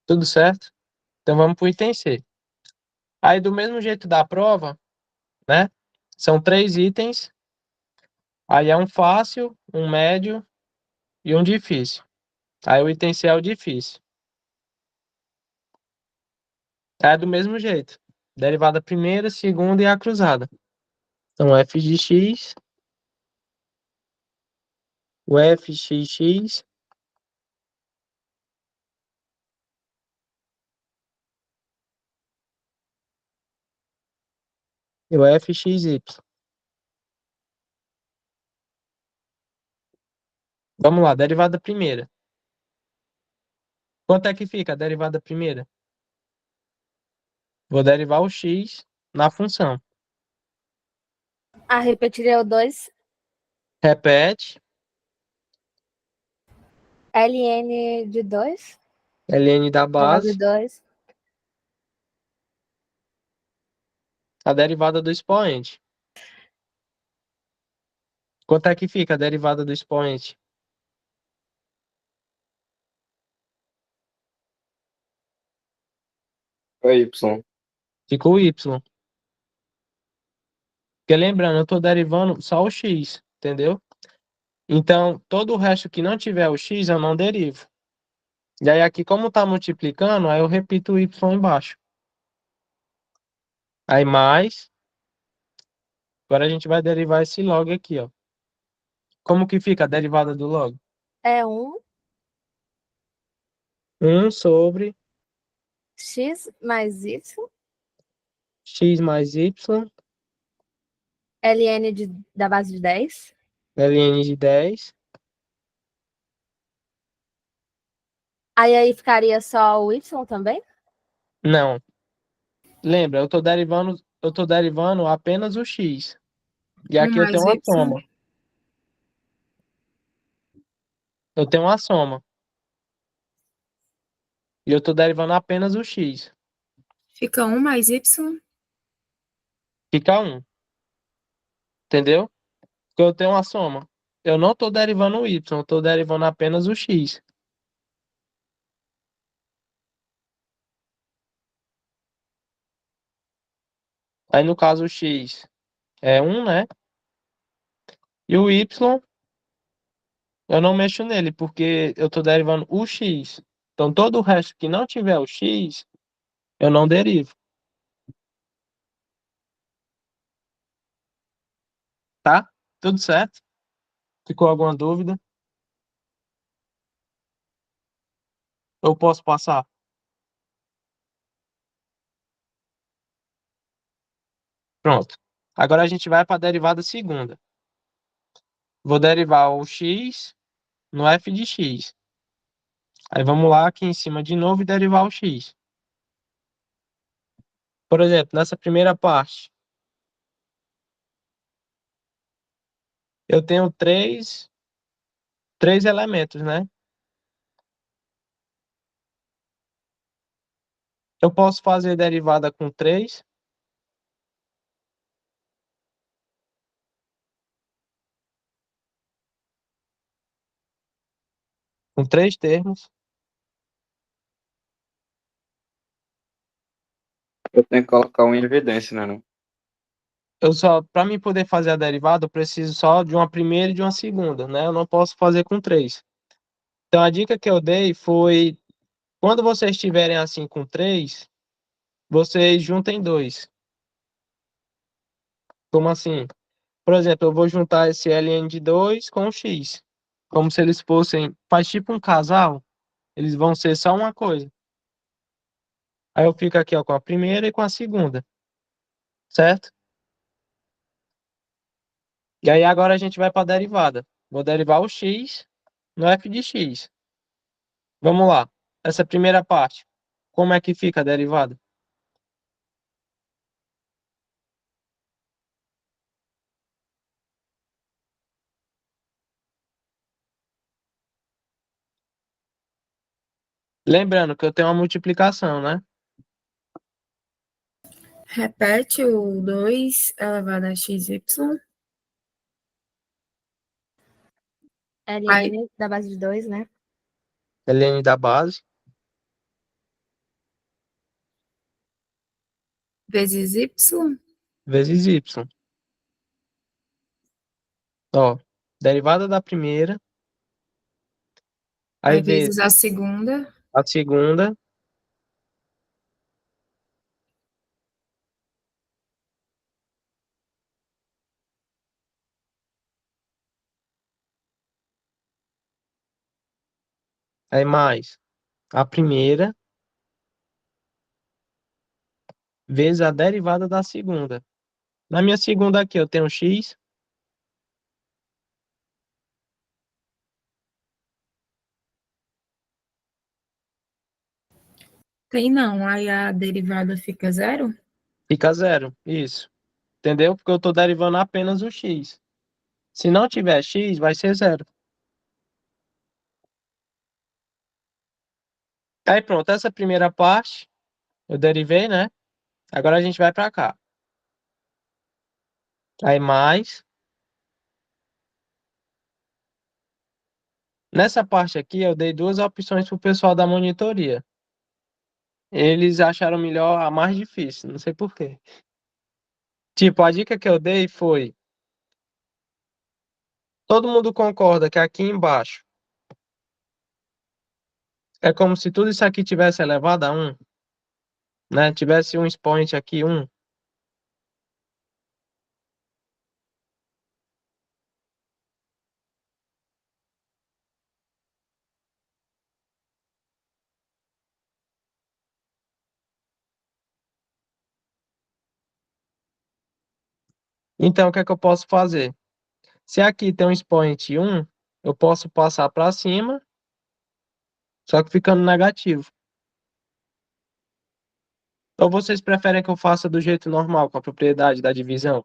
Tudo certo? Então vamos para o item C. Aí, do mesmo jeito da prova, né? São 3 itens. Aí é um fácil, um médio e um difícil. Aí o item C é o difícil. É do mesmo jeito. Derivada primeira, segunda e a cruzada. Então, f de x, o fxx e o fxy. Vamos lá, derivada primeira. Quanto é que fica a derivada primeira? Vou derivar o x na função. Repetiria o 2. Repete, Ln de 2. ln da Log base, 2. a derivada do expoente. Quanto é que fica a derivada do expoente? É y. Fica o y. Porque lembrando, eu estou derivando só o x, entendeu? Então, todo o resto que não tiver o x, eu não derivo. E aí aqui, como está multiplicando, aí eu repito o y embaixo. Aí mais. Agora a gente vai derivar esse log aqui, ó. Como que fica a derivada do log? É 1 1 sobre x mais y. x mais y, Da base de 10. ln de 10. Aí ficaria só o y também? Não. Lembra, eu tô derivando apenas o x. E 1 aqui eu tenho mais uma y soma. Eu tenho uma soma. E eu tô derivando apenas o x. fica 1 mais y. Fica 1. Entendeu? Porque eu tenho uma soma. Eu não tô derivando o y, eu tô derivando apenas o x. Aí no caso o x é 1, né? E o y, eu não mexo nele, porque eu tô derivando o x. Então todo o resto que não tiver o x, eu não derivo. Tá? Tudo certo? Ficou alguma dúvida? Eu posso passar? Pronto. Agora a gente vai para a derivada segunda. Vou derivar o x no f de x. Aí vamos lá aqui em cima de novo e derivar o x. Por exemplo, nessa primeira parte, eu tenho três elementos, né? Eu posso fazer derivada com 3. Com 3 termos. Eu tenho que colocar um em evidência, né? Não? Para mim poder fazer a derivada, eu preciso só de uma primeira e de uma segunda, né? Eu não posso fazer com 3. Então a dica que eu dei foi, quando vocês estiverem assim com 3, vocês juntem 2. Como assim? Por exemplo, eu vou juntar esse ln de 2 com o x. Como se eles fossem, faz tipo um casal, eles vão ser só uma coisa. Aí eu fico aqui ó, com a primeira e com a segunda, certo? E aí agora a gente vai para a derivada. Vou derivar o x no f de x. Vamos lá. Essa primeira parte. Como é que fica a derivada? Lembrando que eu tenho uma multiplicação, né? Repete o 2 elevado a xy. Aí, LN da base de 2, né? ln da base, vezes y, vezes y. Ó, derivada da primeira, aí aí vezes vezes a segunda, a segunda, aí mais a primeira, vezes a derivada da segunda. Na minha segunda aqui eu tenho x, tem não, aí a derivada fica zero. fica zero. Isso. Entendeu? Porque eu estou derivando apenas o x. Se não tiver x, vai ser zero. Aí pronto, essa primeira parte eu derivei, né? Agora a gente vai para cá. Aí mais. Nessa parte aqui eu dei duas opções pro pessoal da monitoria. Eles acharam melhor a mais difícil, não sei por quê. Tipo, a dica que eu dei foi: todo mundo concorda que aqui embaixo é como se tudo isso aqui tivesse elevado a 1, né? Tivesse um expoente aqui, 1. Então, o que é que eu posso fazer? Se aqui tem um expoente 1, eu posso passar para cima, só que ficando negativo. Ou vocês preferem que eu faça do jeito normal, com a propriedade da divisão?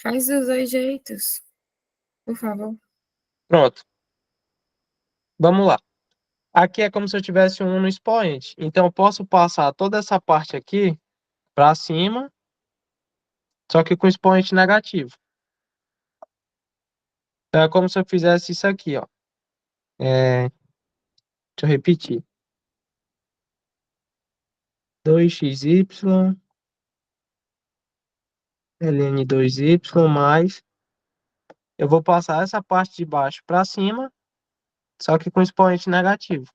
Faz dos dois jeitos, por favor. Pronto, vamos lá. Aqui é como se eu tivesse um 1 no expoente. Então, eu posso passar toda essa parte aqui para cima, só que com expoente negativo. Então, é como se eu fizesse isso aqui, ó. Deixa eu repetir. 2xy, ln2y mais. Eu vou passar essa parte de baixo para cima, só que com expoente negativo.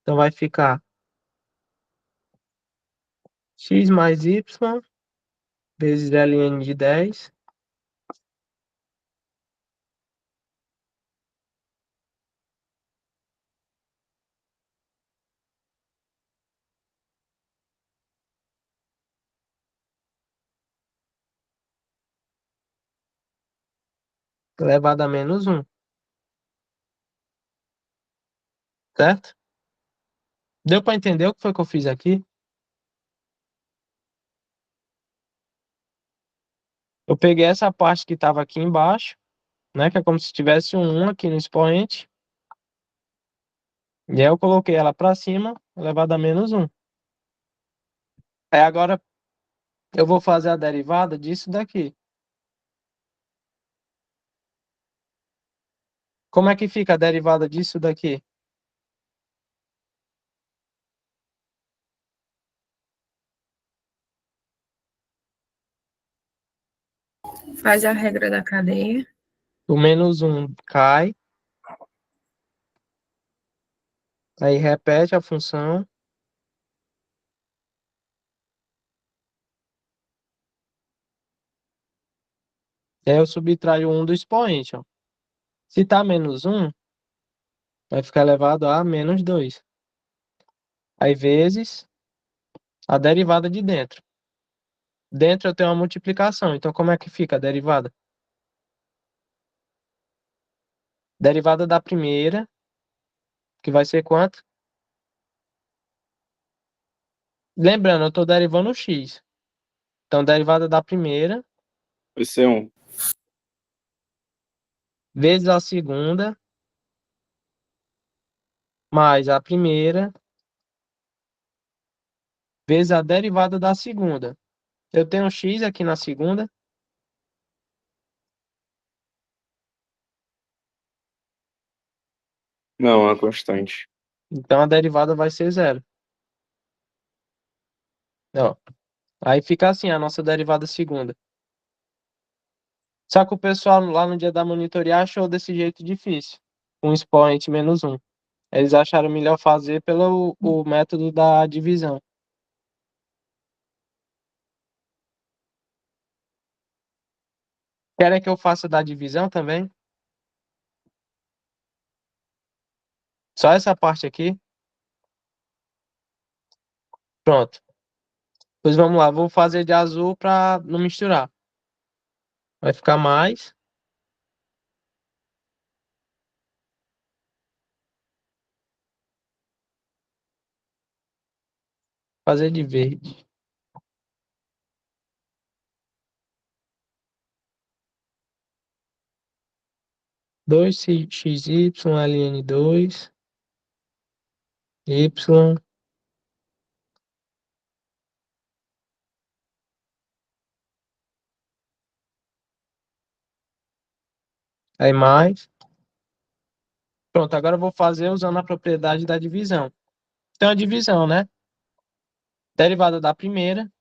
Então, vai ficar x mais y vezes ln de 10 elevado a menos 1, certo? Deu para entender o que foi que eu fiz aqui? Eu peguei essa parte que estava aqui embaixo, né, que é como se tivesse um 1 aqui no expoente, e aí eu coloquei ela para cima, elevado a menos 1. Aí agora eu vou fazer a derivada disso daqui. Como é que fica a derivada disso daqui? Faz a regra da cadeia. O menos 1 cai, aí repete a função, e aí eu subtraio 1 do expoente, ó. Se tá menos 1, vai ficar elevado a menos 2. Aí vezes a derivada de dentro. Dentro eu tenho uma multiplicação, então como é que fica a derivada? Derivada da primeira que vai ser quanto? Lembrando, eu estou derivando o x. Então, derivada da primeira Vai ser 1. vezes a segunda mais a primeira vezes a derivada da segunda. Eu tenho x aqui na segunda. Não, é uma constante. Então, a derivada vai ser zero. Ó, aí fica assim a nossa derivada segunda. Só que o pessoal lá no dia da monitoria achou desse jeito difícil. Um expoente menos um. Eles acharam melhor fazer pelo o método da divisão. Querem que eu faça da divisão também? Só essa parte aqui? Pronto. Pois vamos lá, vou fazer de azul para não misturar. Vai ficar mais. Fazer de verde. Dois xy, ln2, y, aí mais. Pronto, agora eu vou fazer usando a propriedade da divisão. Então, a divisão, né? Derivada da primeira.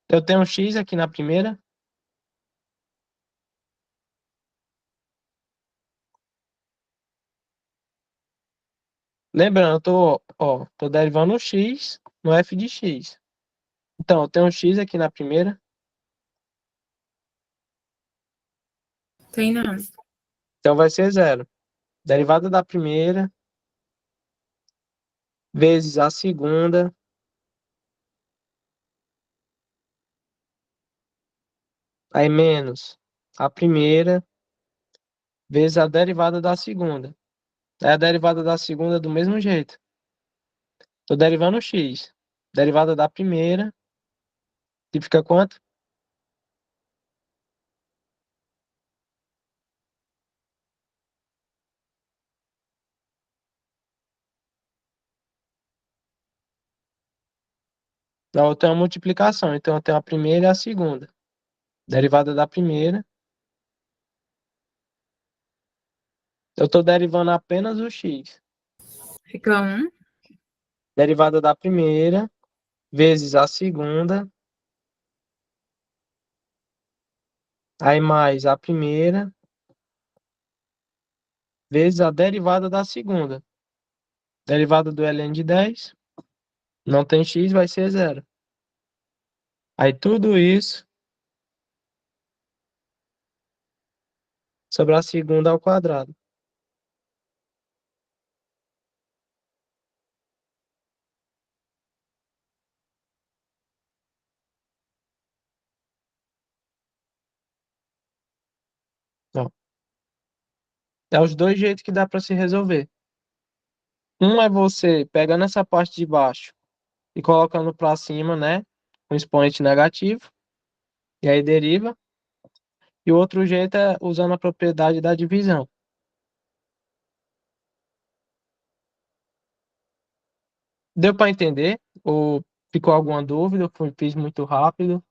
Eu tenho um x aqui na primeira. Lembrando, tô derivando o x no f de x. Então, eu tenho um x aqui na primeira. Tem não. Então, vai ser zero. Derivada da primeira vezes a segunda aí menos a primeira vezes a derivada da segunda. Aí a derivada da segunda do mesmo jeito. Tô derivando o x. Derivada da primeira, que fica quanto? Da outra é uma multiplicação. Então, eu tenho a primeira e a segunda. Derivada da primeira. Eu tô derivando apenas o x. Fica 1. Derivada da primeira vezes a segunda. Aí mais a primeira vezes a derivada da segunda. Derivada do ln de 10. Não tem x, vai ser zero. Aí tudo isso sobre a segunda ao quadrado. Ó, é os dois jeitos que dá para se resolver. Um é você pegando essa parte de baixo e colocando para cima, né? Um expoente negativo. E aí deriva. E o outro jeito é usando a propriedade da divisão. Deu para entender? Ou ficou alguma dúvida? Fiz muito rápido?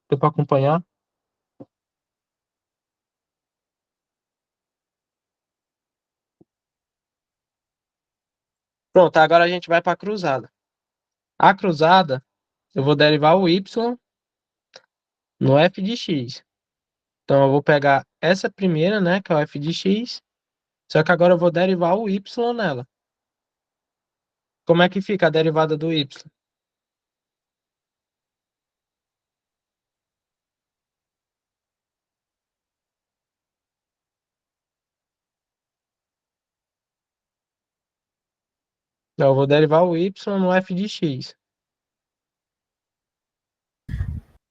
Deu para acompanhar? Pronto, agora a gente vai para a cruzada. A cruzada, eu vou derivar o y no f de x. Então, eu vou pegar essa primeira, né, que é o f de x, só que agora eu vou derivar o y nela. Como é que fica a derivada do y? Eu vou derivar o y no f de x.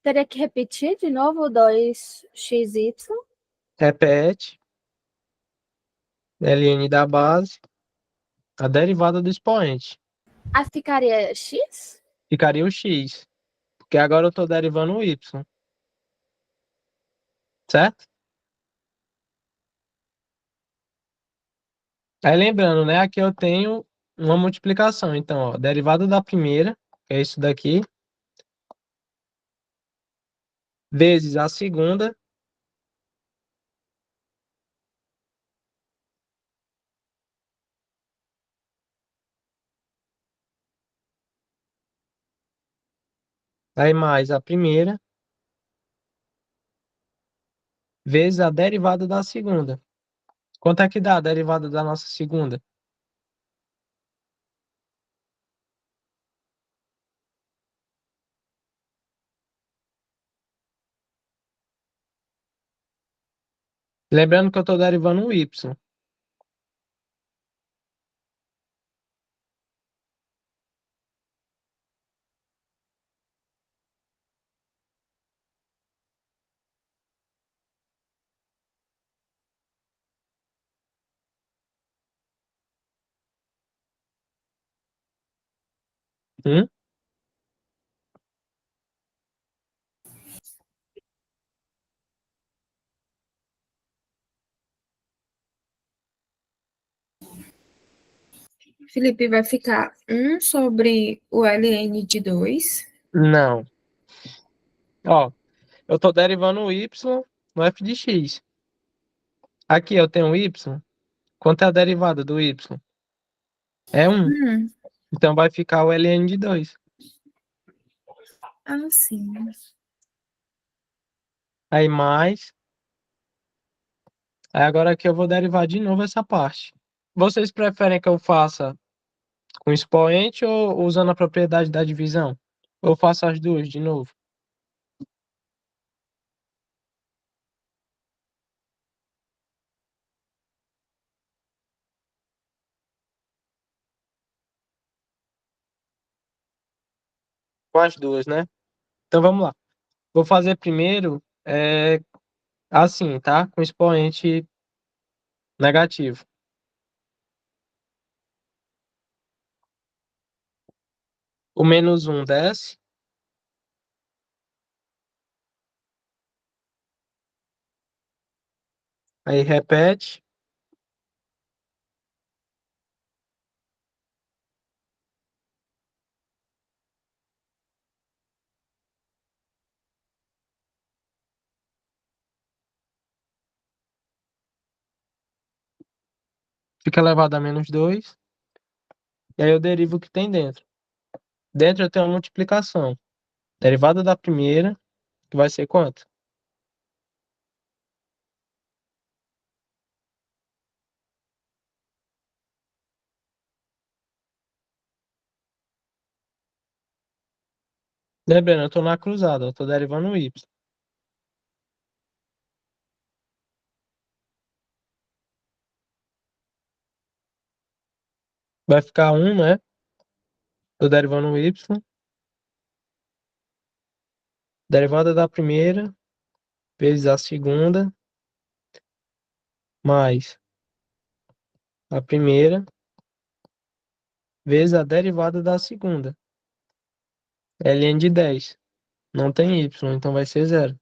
Teria que repetir de novo o 2xy. Repete. Ln da base A derivada do expoente. Aí ficaria x? Ficaria o x. Porque agora eu estou derivando o y. Certo? Aí lembrando, né? Aqui eu tenho uma multiplicação. Então, ó, derivada da primeira, que é isso daqui, vezes a segunda, aí mais a primeira, vezes a derivada da segunda. Quanto é que dá a derivada da nossa segunda? Lembrando que eu estou derivando o y. Hum? Felipe, vai ficar 1 sobre o ln de 2. Não. Ó, eu estou derivando o y no f de x. Aqui eu tenho o y. Quanto é a derivada do y? É 1. Então vai ficar o ln de 2. Ah, sim. Aí mais. Aí agora aqui eu vou derivar de novo essa parte. Vocês preferem que eu faça com expoente ou usando a propriedade da divisão? Ou eu faço as duas de novo? Com as duas, né? Então vamos lá. Vou fazer primeiro assim, tá? Com expoente negativo. O -1 desce. Aí repete. Fica elevado a -2. E aí eu derivo o que tem dentro. Dentro eu tenho uma multiplicação. Derivada da primeira, que vai ser quanto? Lembrando, eu estou na cruzada, eu estou derivando o y. Vai ficar 1, né? Estou derivando o y. Derivada da primeira, vezes a segunda, mais a primeira, vezes a derivada da segunda. Ln de 10. Não tem y, então vai ser 0.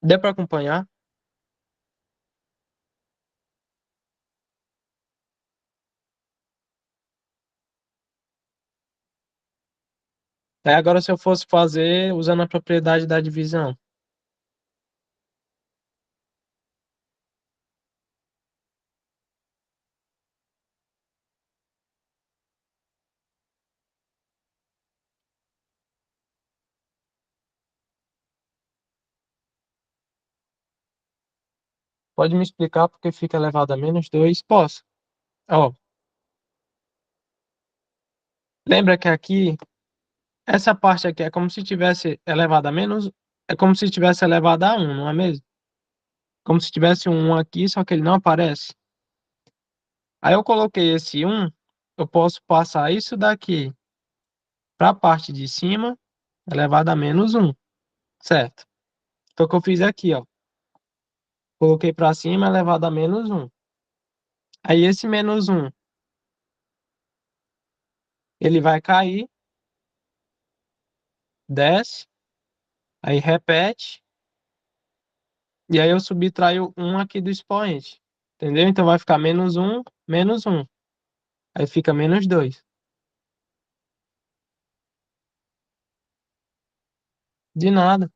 Deu para acompanhar? Aí agora se eu fosse fazer usando a propriedade da divisão. Pode me explicar porque fica elevado a -2? Posso. Ó, lembra que aqui, essa parte aqui é como se tivesse elevado a menos, é como se tivesse elevado a 1, não é mesmo? Como se tivesse um 1 aqui, só que ele não aparece. Aí eu coloquei esse 1, eu posso passar isso daqui para a parte de cima, elevado a -1, certo? Então o que eu fiz aqui, ó. Coloquei para cima elevado a menos 1. Aí esse menos 1, ele vai cair, desce, aí repete, e aí eu subtraio 1 aqui do expoente. Entendeu? Então vai ficar menos 1, menos 1. Aí fica menos 2. De nada.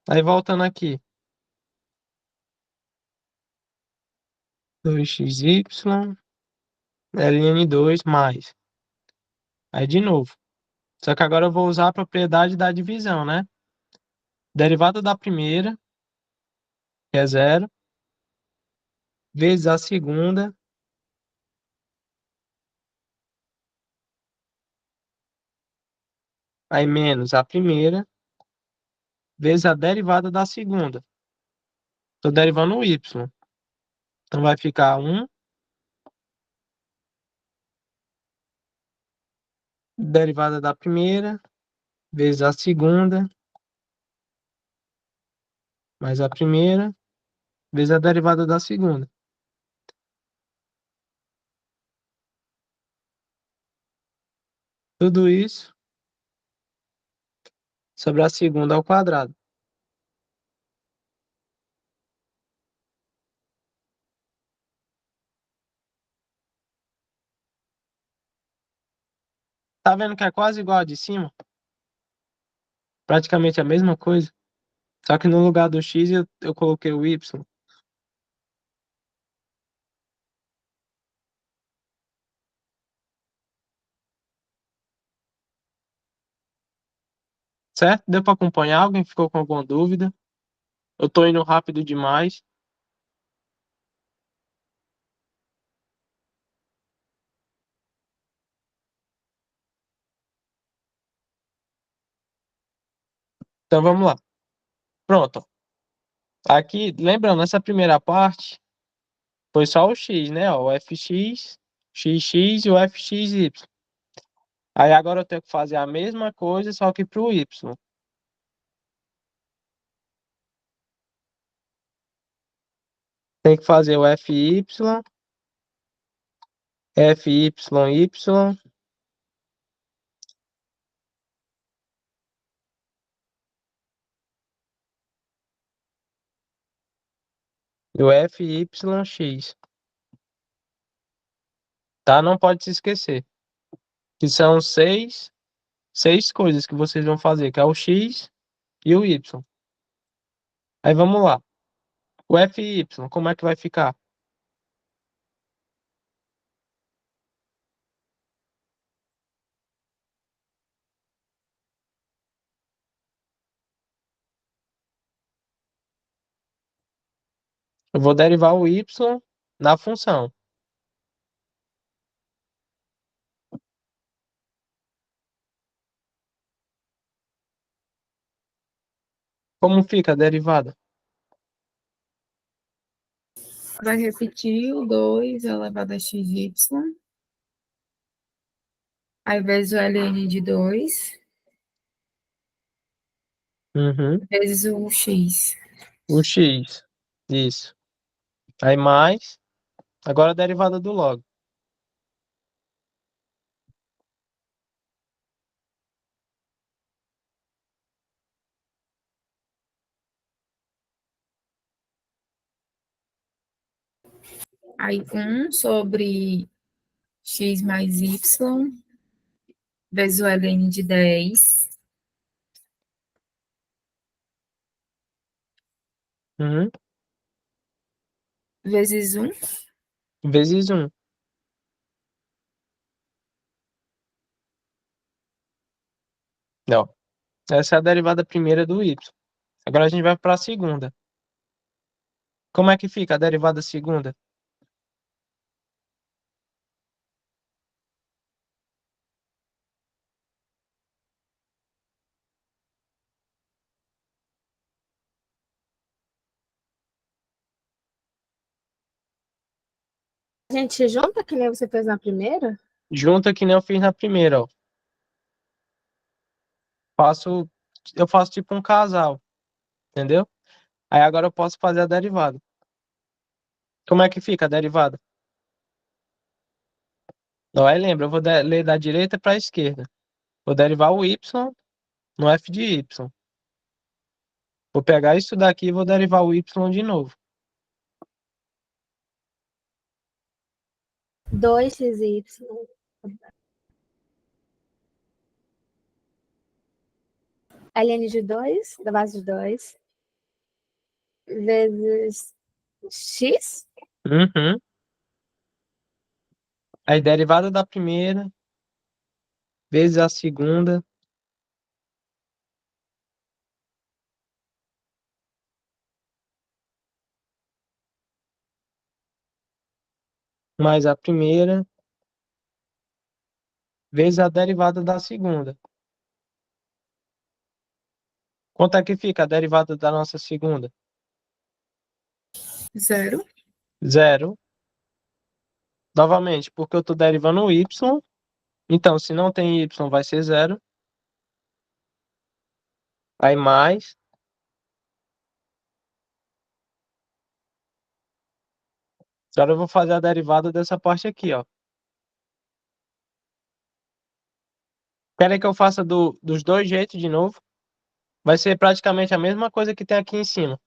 Aí voltando aqui. 2xy, ln2 mais. Aí de novo. Só que agora eu vou usar a propriedade da divisão, né? Derivada da primeira, que é 0, vezes a segunda, aí menos a primeira, vezes a derivada da segunda. Estou derivando o y. Então vai ficar 1 derivada da primeira, vezes a segunda, mais a primeira, vezes a derivada da segunda. Tudo isso sobre a segunda ao quadrado. Tá vendo que é quase igual a de cima? Praticamente a mesma coisa. Só que no lugar do x eu coloquei o y. Certo? Deu para acompanhar? Alguém ficou com alguma dúvida? Eu tô indo rápido demais. Então vamos lá. Pronto. Aqui, lembrando, essa primeira parte foi só o x, né? Ó, o fx, xx e o fxy. Aí agora eu tenho que fazer a mesma coisa, só que para o y. Tem que fazer o fy, fyi e o fyx. Tá? Não pode se esquecer. Que são seis coisas que vocês vão fazer, que é o x e o y. Aí vamos lá. O fy, como é que vai ficar? Eu vou derivar o y na função. Como fica a derivada? Vai repetir o 2 elevado a xy, aí vezes o ln de 2, Uhum. vezes o x. O x. Isso. Aí mais. Agora a derivada do log. Aí 1 sobre x mais y, vezes o ln de 10, Uhum. vezes 1, Vezes 1. Não. Essa é a derivada primeira do y. Agora a gente vai para a segunda. Como é que fica a derivada segunda? A gente junta, que nem você fez na primeira? Junta que nem eu fiz na primeira, ó. Eu faço tipo um casal, entendeu? Aí agora eu posso fazer a derivada. Como é que fica a derivada? Não, aí lembra, eu vou ler da direita para a esquerda. Vou derivar o y no f de y. Vou pegar isso daqui e vou derivar o y de novo. 2xy ln de 2, da base de 2, vezes x. Uhum. Aí derivada da primeira vezes a segunda mais a primeira vezes a derivada da segunda. Quanto é que fica a derivada da nossa segunda? 0. Zero. Novamente, porque eu estou derivando o y. Então, se não tem y, vai ser zero. Aí mais. Agora eu vou fazer a derivada dessa parte aqui, ó. Querem que eu faça dos dois jeitos de novo? Vai ser praticamente a mesma coisa que tem aqui em cima.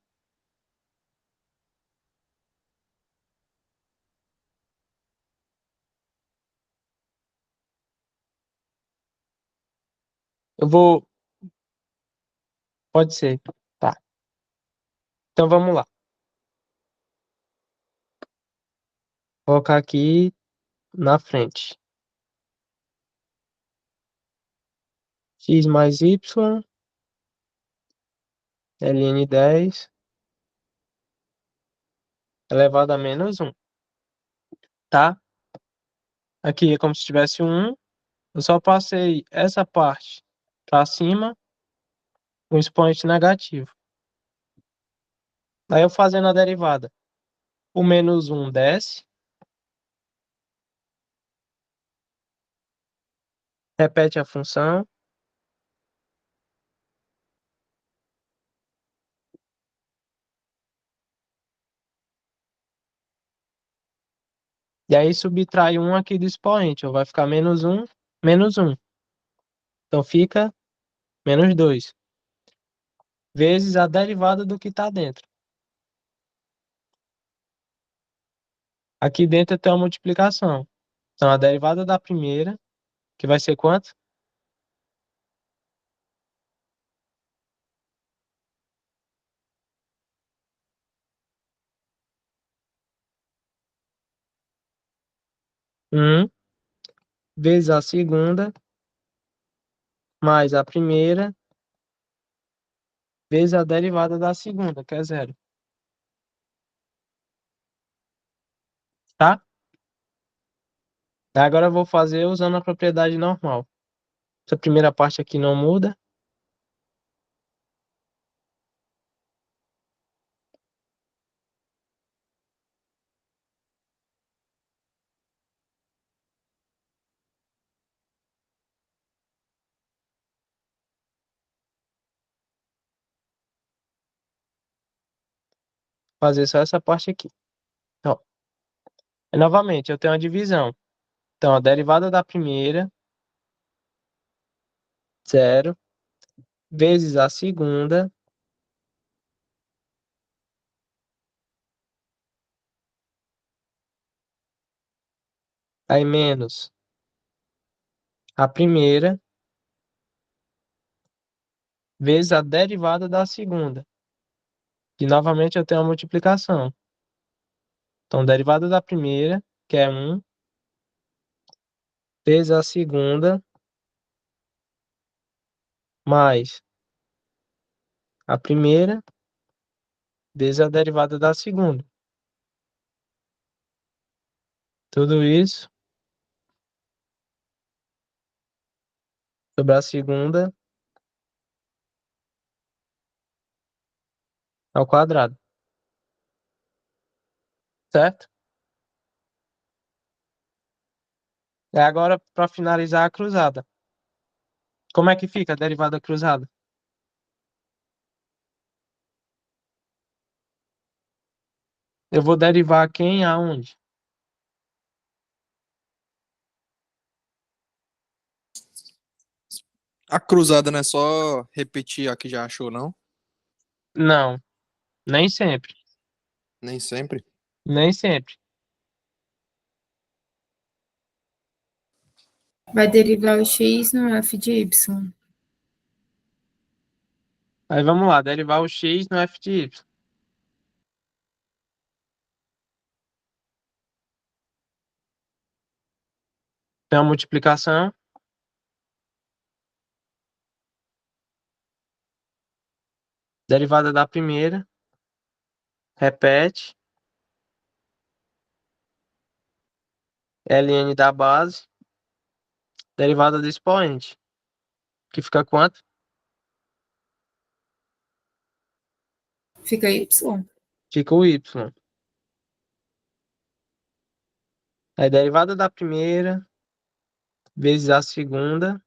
Eu vou. Pode ser. Tá. Então vamos lá. Vou colocar aqui na frente. X mais Y, ln 10 elevado a menos 1. Tá? Aqui é como se tivesse um 1. Eu só passei essa parte para cima com expoente negativo. Aí eu fazendo a derivada. O menos 1 desce. Repete a função. E aí subtrai 1 aqui do expoente. Ó, vai ficar menos 1, menos 1. Então fica menos 2. Vezes a derivada do que está dentro. Aqui dentro tem uma multiplicação. Então a derivada da primeira, que vai ser quanto? Vezes a segunda, mais a primeira, vezes a derivada da segunda, que é zero. Tá? Agora eu vou fazer usando a propriedade normal. Essa primeira parte aqui não muda. Fazer só essa parte aqui. Então, novamente, eu tenho a divisão. Então, a derivada da primeira, zero, vezes a segunda, aí menos a primeira, vezes a derivada da segunda. E novamente eu tenho a multiplicação. Então, derivada da primeira, que é 1, vezes a segunda, mais a primeira, vezes a derivada da segunda. Tudo isso sobre a segunda ao quadrado. Certo? E agora, para finalizar a cruzada. Como é que fica a derivada cruzada? Eu vou derivar quem aonde? A cruzada não é só repetir a que já achou, não? Não, nem sempre. Nem sempre. Nem sempre. Vai derivar o x no f de y. Aí vamos lá, derivar o x no f de y. Tem uma multiplicação. Derivada da primeira. Repete. ln da base. Derivada do expoente. Que fica quanto? Fica y. Fica o y. Aí derivada da primeira vezes a segunda.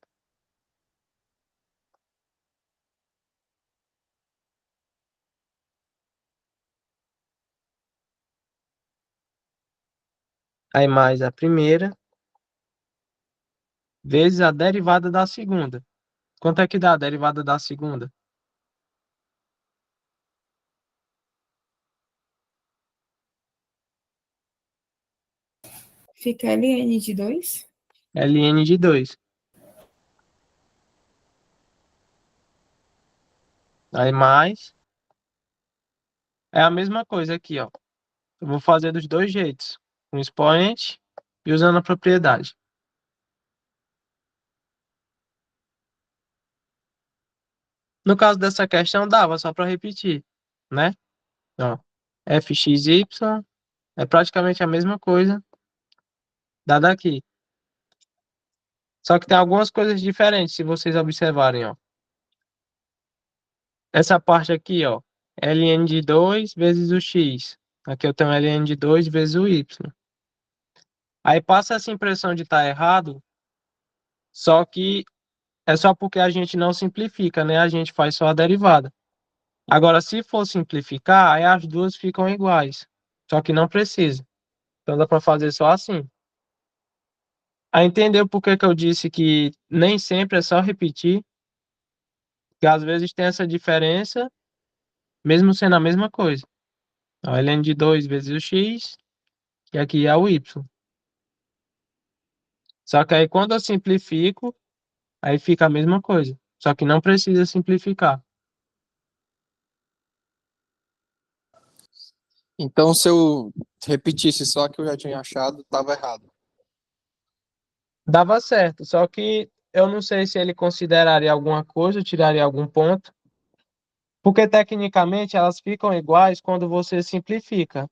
Aí mais a primeira vezes a derivada da segunda. Quanto é que dá a derivada da segunda? Fica ln de 2. ln de 2. Aí mais. É a mesma coisa aqui, ó. Eu vou fazer dos dois jeitos. Com expoente e usando a propriedade. No caso dessa questão, dava só para repetir, né? Ó, fxy é praticamente a mesma coisa dada aqui. Só que tem algumas coisas diferentes, se vocês observarem, ó. Essa parte aqui, ó, ln de 2 vezes o x. Aqui eu tenho ln de 2 vezes o y. Aí passa essa impressão de estar errado, só que é só porque a gente não simplifica, né? A gente faz só a derivada. Agora, se for simplificar, aí as duas ficam iguais. Só que não precisa. Então dá para fazer só assim. Aí entendeu por que que eu disse que nem sempre é só repetir, que às vezes tem essa diferença, mesmo sendo a mesma coisa. Ó, ln de 2 vezes o x, e aqui é o y. Só que aí quando eu simplifico, aí fica a mesma coisa. Só que não precisa simplificar. Então, se eu repetisse só a que eu já tinha achado, tava errado. Dava certo, só que eu não sei se ele consideraria alguma coisa, tiraria algum ponto, porque tecnicamente elas ficam iguais quando você simplifica.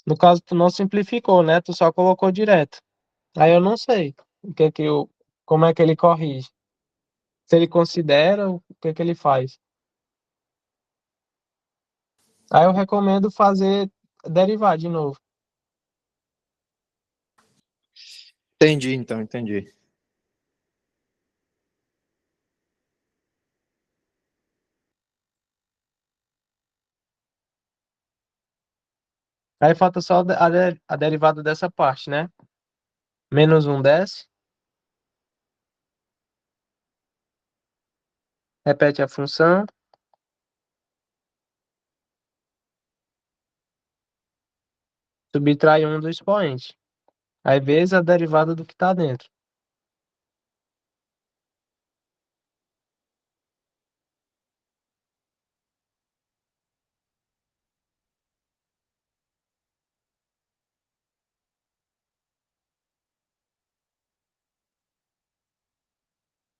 No caso, tu não simplificou, né? Tu só colocou direto. Aí eu não sei o que que eu, como é que ele corrige. Se ele considera, o que que ele faz. Aí eu recomendo fazer derivar de novo. Entendi, então, entendi. Aí falta só a derivada dessa parte, né? Menos um desce, repete a função, subtrai um do expoente. Aí vezes a derivada do que está dentro.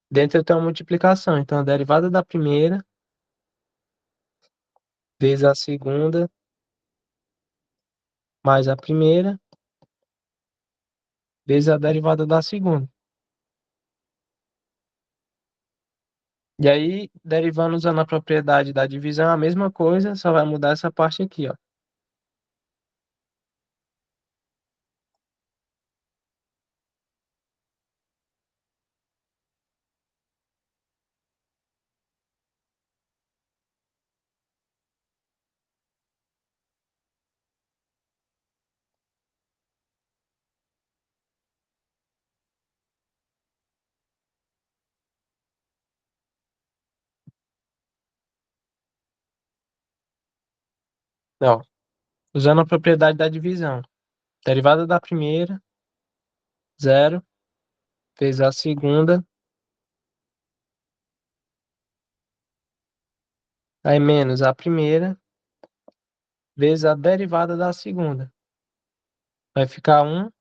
Dentro eu tenho uma multiplicação. Então a derivada da primeira vezes a segunda mais a primeira vezes a derivada da segunda. E aí, derivando usando a propriedade da divisão, a mesma coisa, só vai mudar essa parte aqui, ó. Ó, usando a propriedade da divisão. Derivada da primeira, 0, vezes a segunda, aí menos a primeira, vezes a derivada da segunda. Vai ficar 1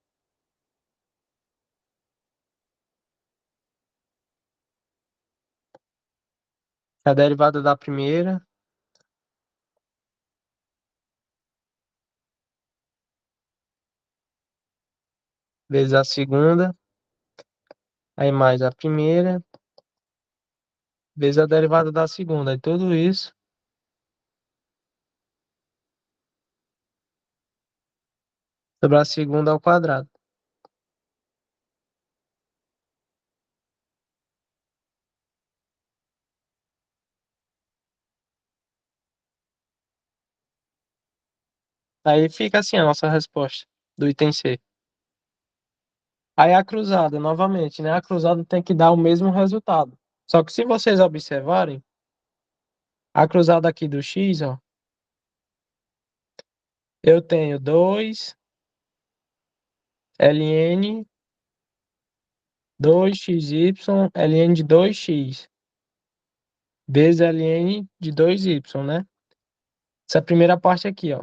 a derivada da primeira, vezes a segunda, aí mais a primeira, vezes a derivada da segunda. E tudo isso sobre a segunda ao quadrado. Aí fica assim a nossa resposta do item C. Aí a cruzada, novamente, né? A cruzada tem que dar o mesmo resultado. Só que se vocês observarem, a cruzada aqui do x, ó, eu tenho 2 ln 2xy ln de 2x vezes ln de 2y, né? Essa primeira parte aqui, ó.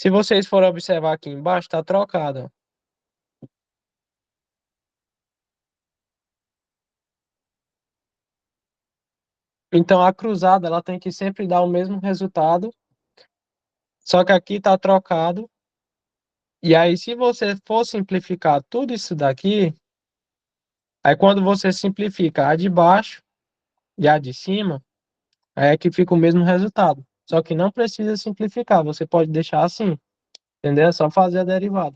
Se vocês forem observar aqui embaixo, tá trocado, ó. Então a cruzada ela tem que sempre dar o mesmo resultado, só que aqui tá trocado. E aí se você for simplificar tudo isso daqui, aí quando você simplifica a de baixo e a de cima, aí é que fica o mesmo resultado. Só que não precisa simplificar, você pode deixar assim, entendeu? É só fazer a derivada.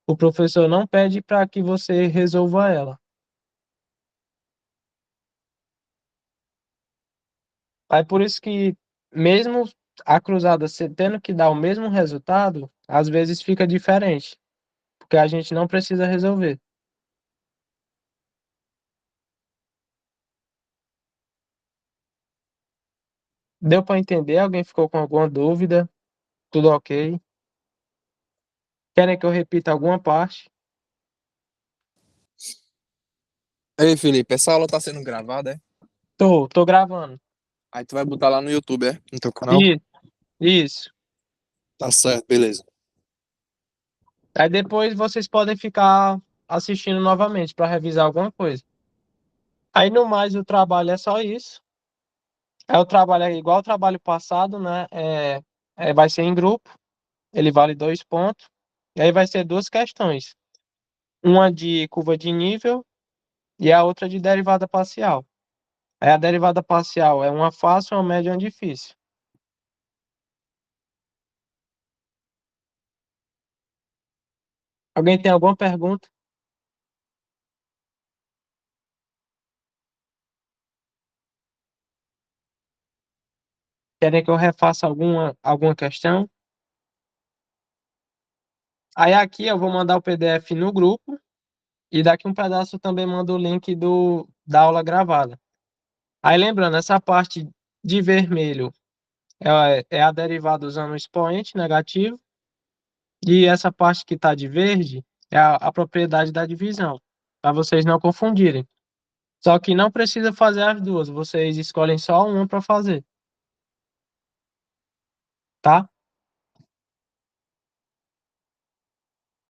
O professor não pede para que você resolva ela. Aí por isso que mesmo a cruzada tendo que dar o mesmo resultado, às vezes fica diferente, porque a gente não precisa resolver. Deu para entender? Alguém ficou com alguma dúvida? Tudo ok? Querem que eu repita alguma parte? Ei, Felipe, essa aula tá sendo gravada, é? Tô gravando. Aí tu vai botar lá no YouTube, é? No teu canal? Isso, isso. Tá certo, beleza. Aí depois vocês podem ficar assistindo novamente para revisar alguma coisa. Aí no mais o trabalho é só isso. Aí o trabalho é igual ao trabalho passado, né? Vai ser em grupo, ele vale 2 pontos. E aí vai ser duas questões. Uma de curva de nível e a outra de derivada parcial. Aí a derivada parcial é uma fácil, uma média e uma difícil. Alguém tem alguma pergunta? Querem que eu refaça alguma questão? Aí aqui eu vou mandar o PDF no grupo e daqui um pedaço eu também mando o link da aula gravada. Aí lembrando, essa parte de vermelho é a derivada usando o expoente negativo e essa parte que está de verde é a propriedade da divisão, para vocês não confundirem. Só que não precisa fazer as duas, vocês escolhem só uma para fazer. Tá?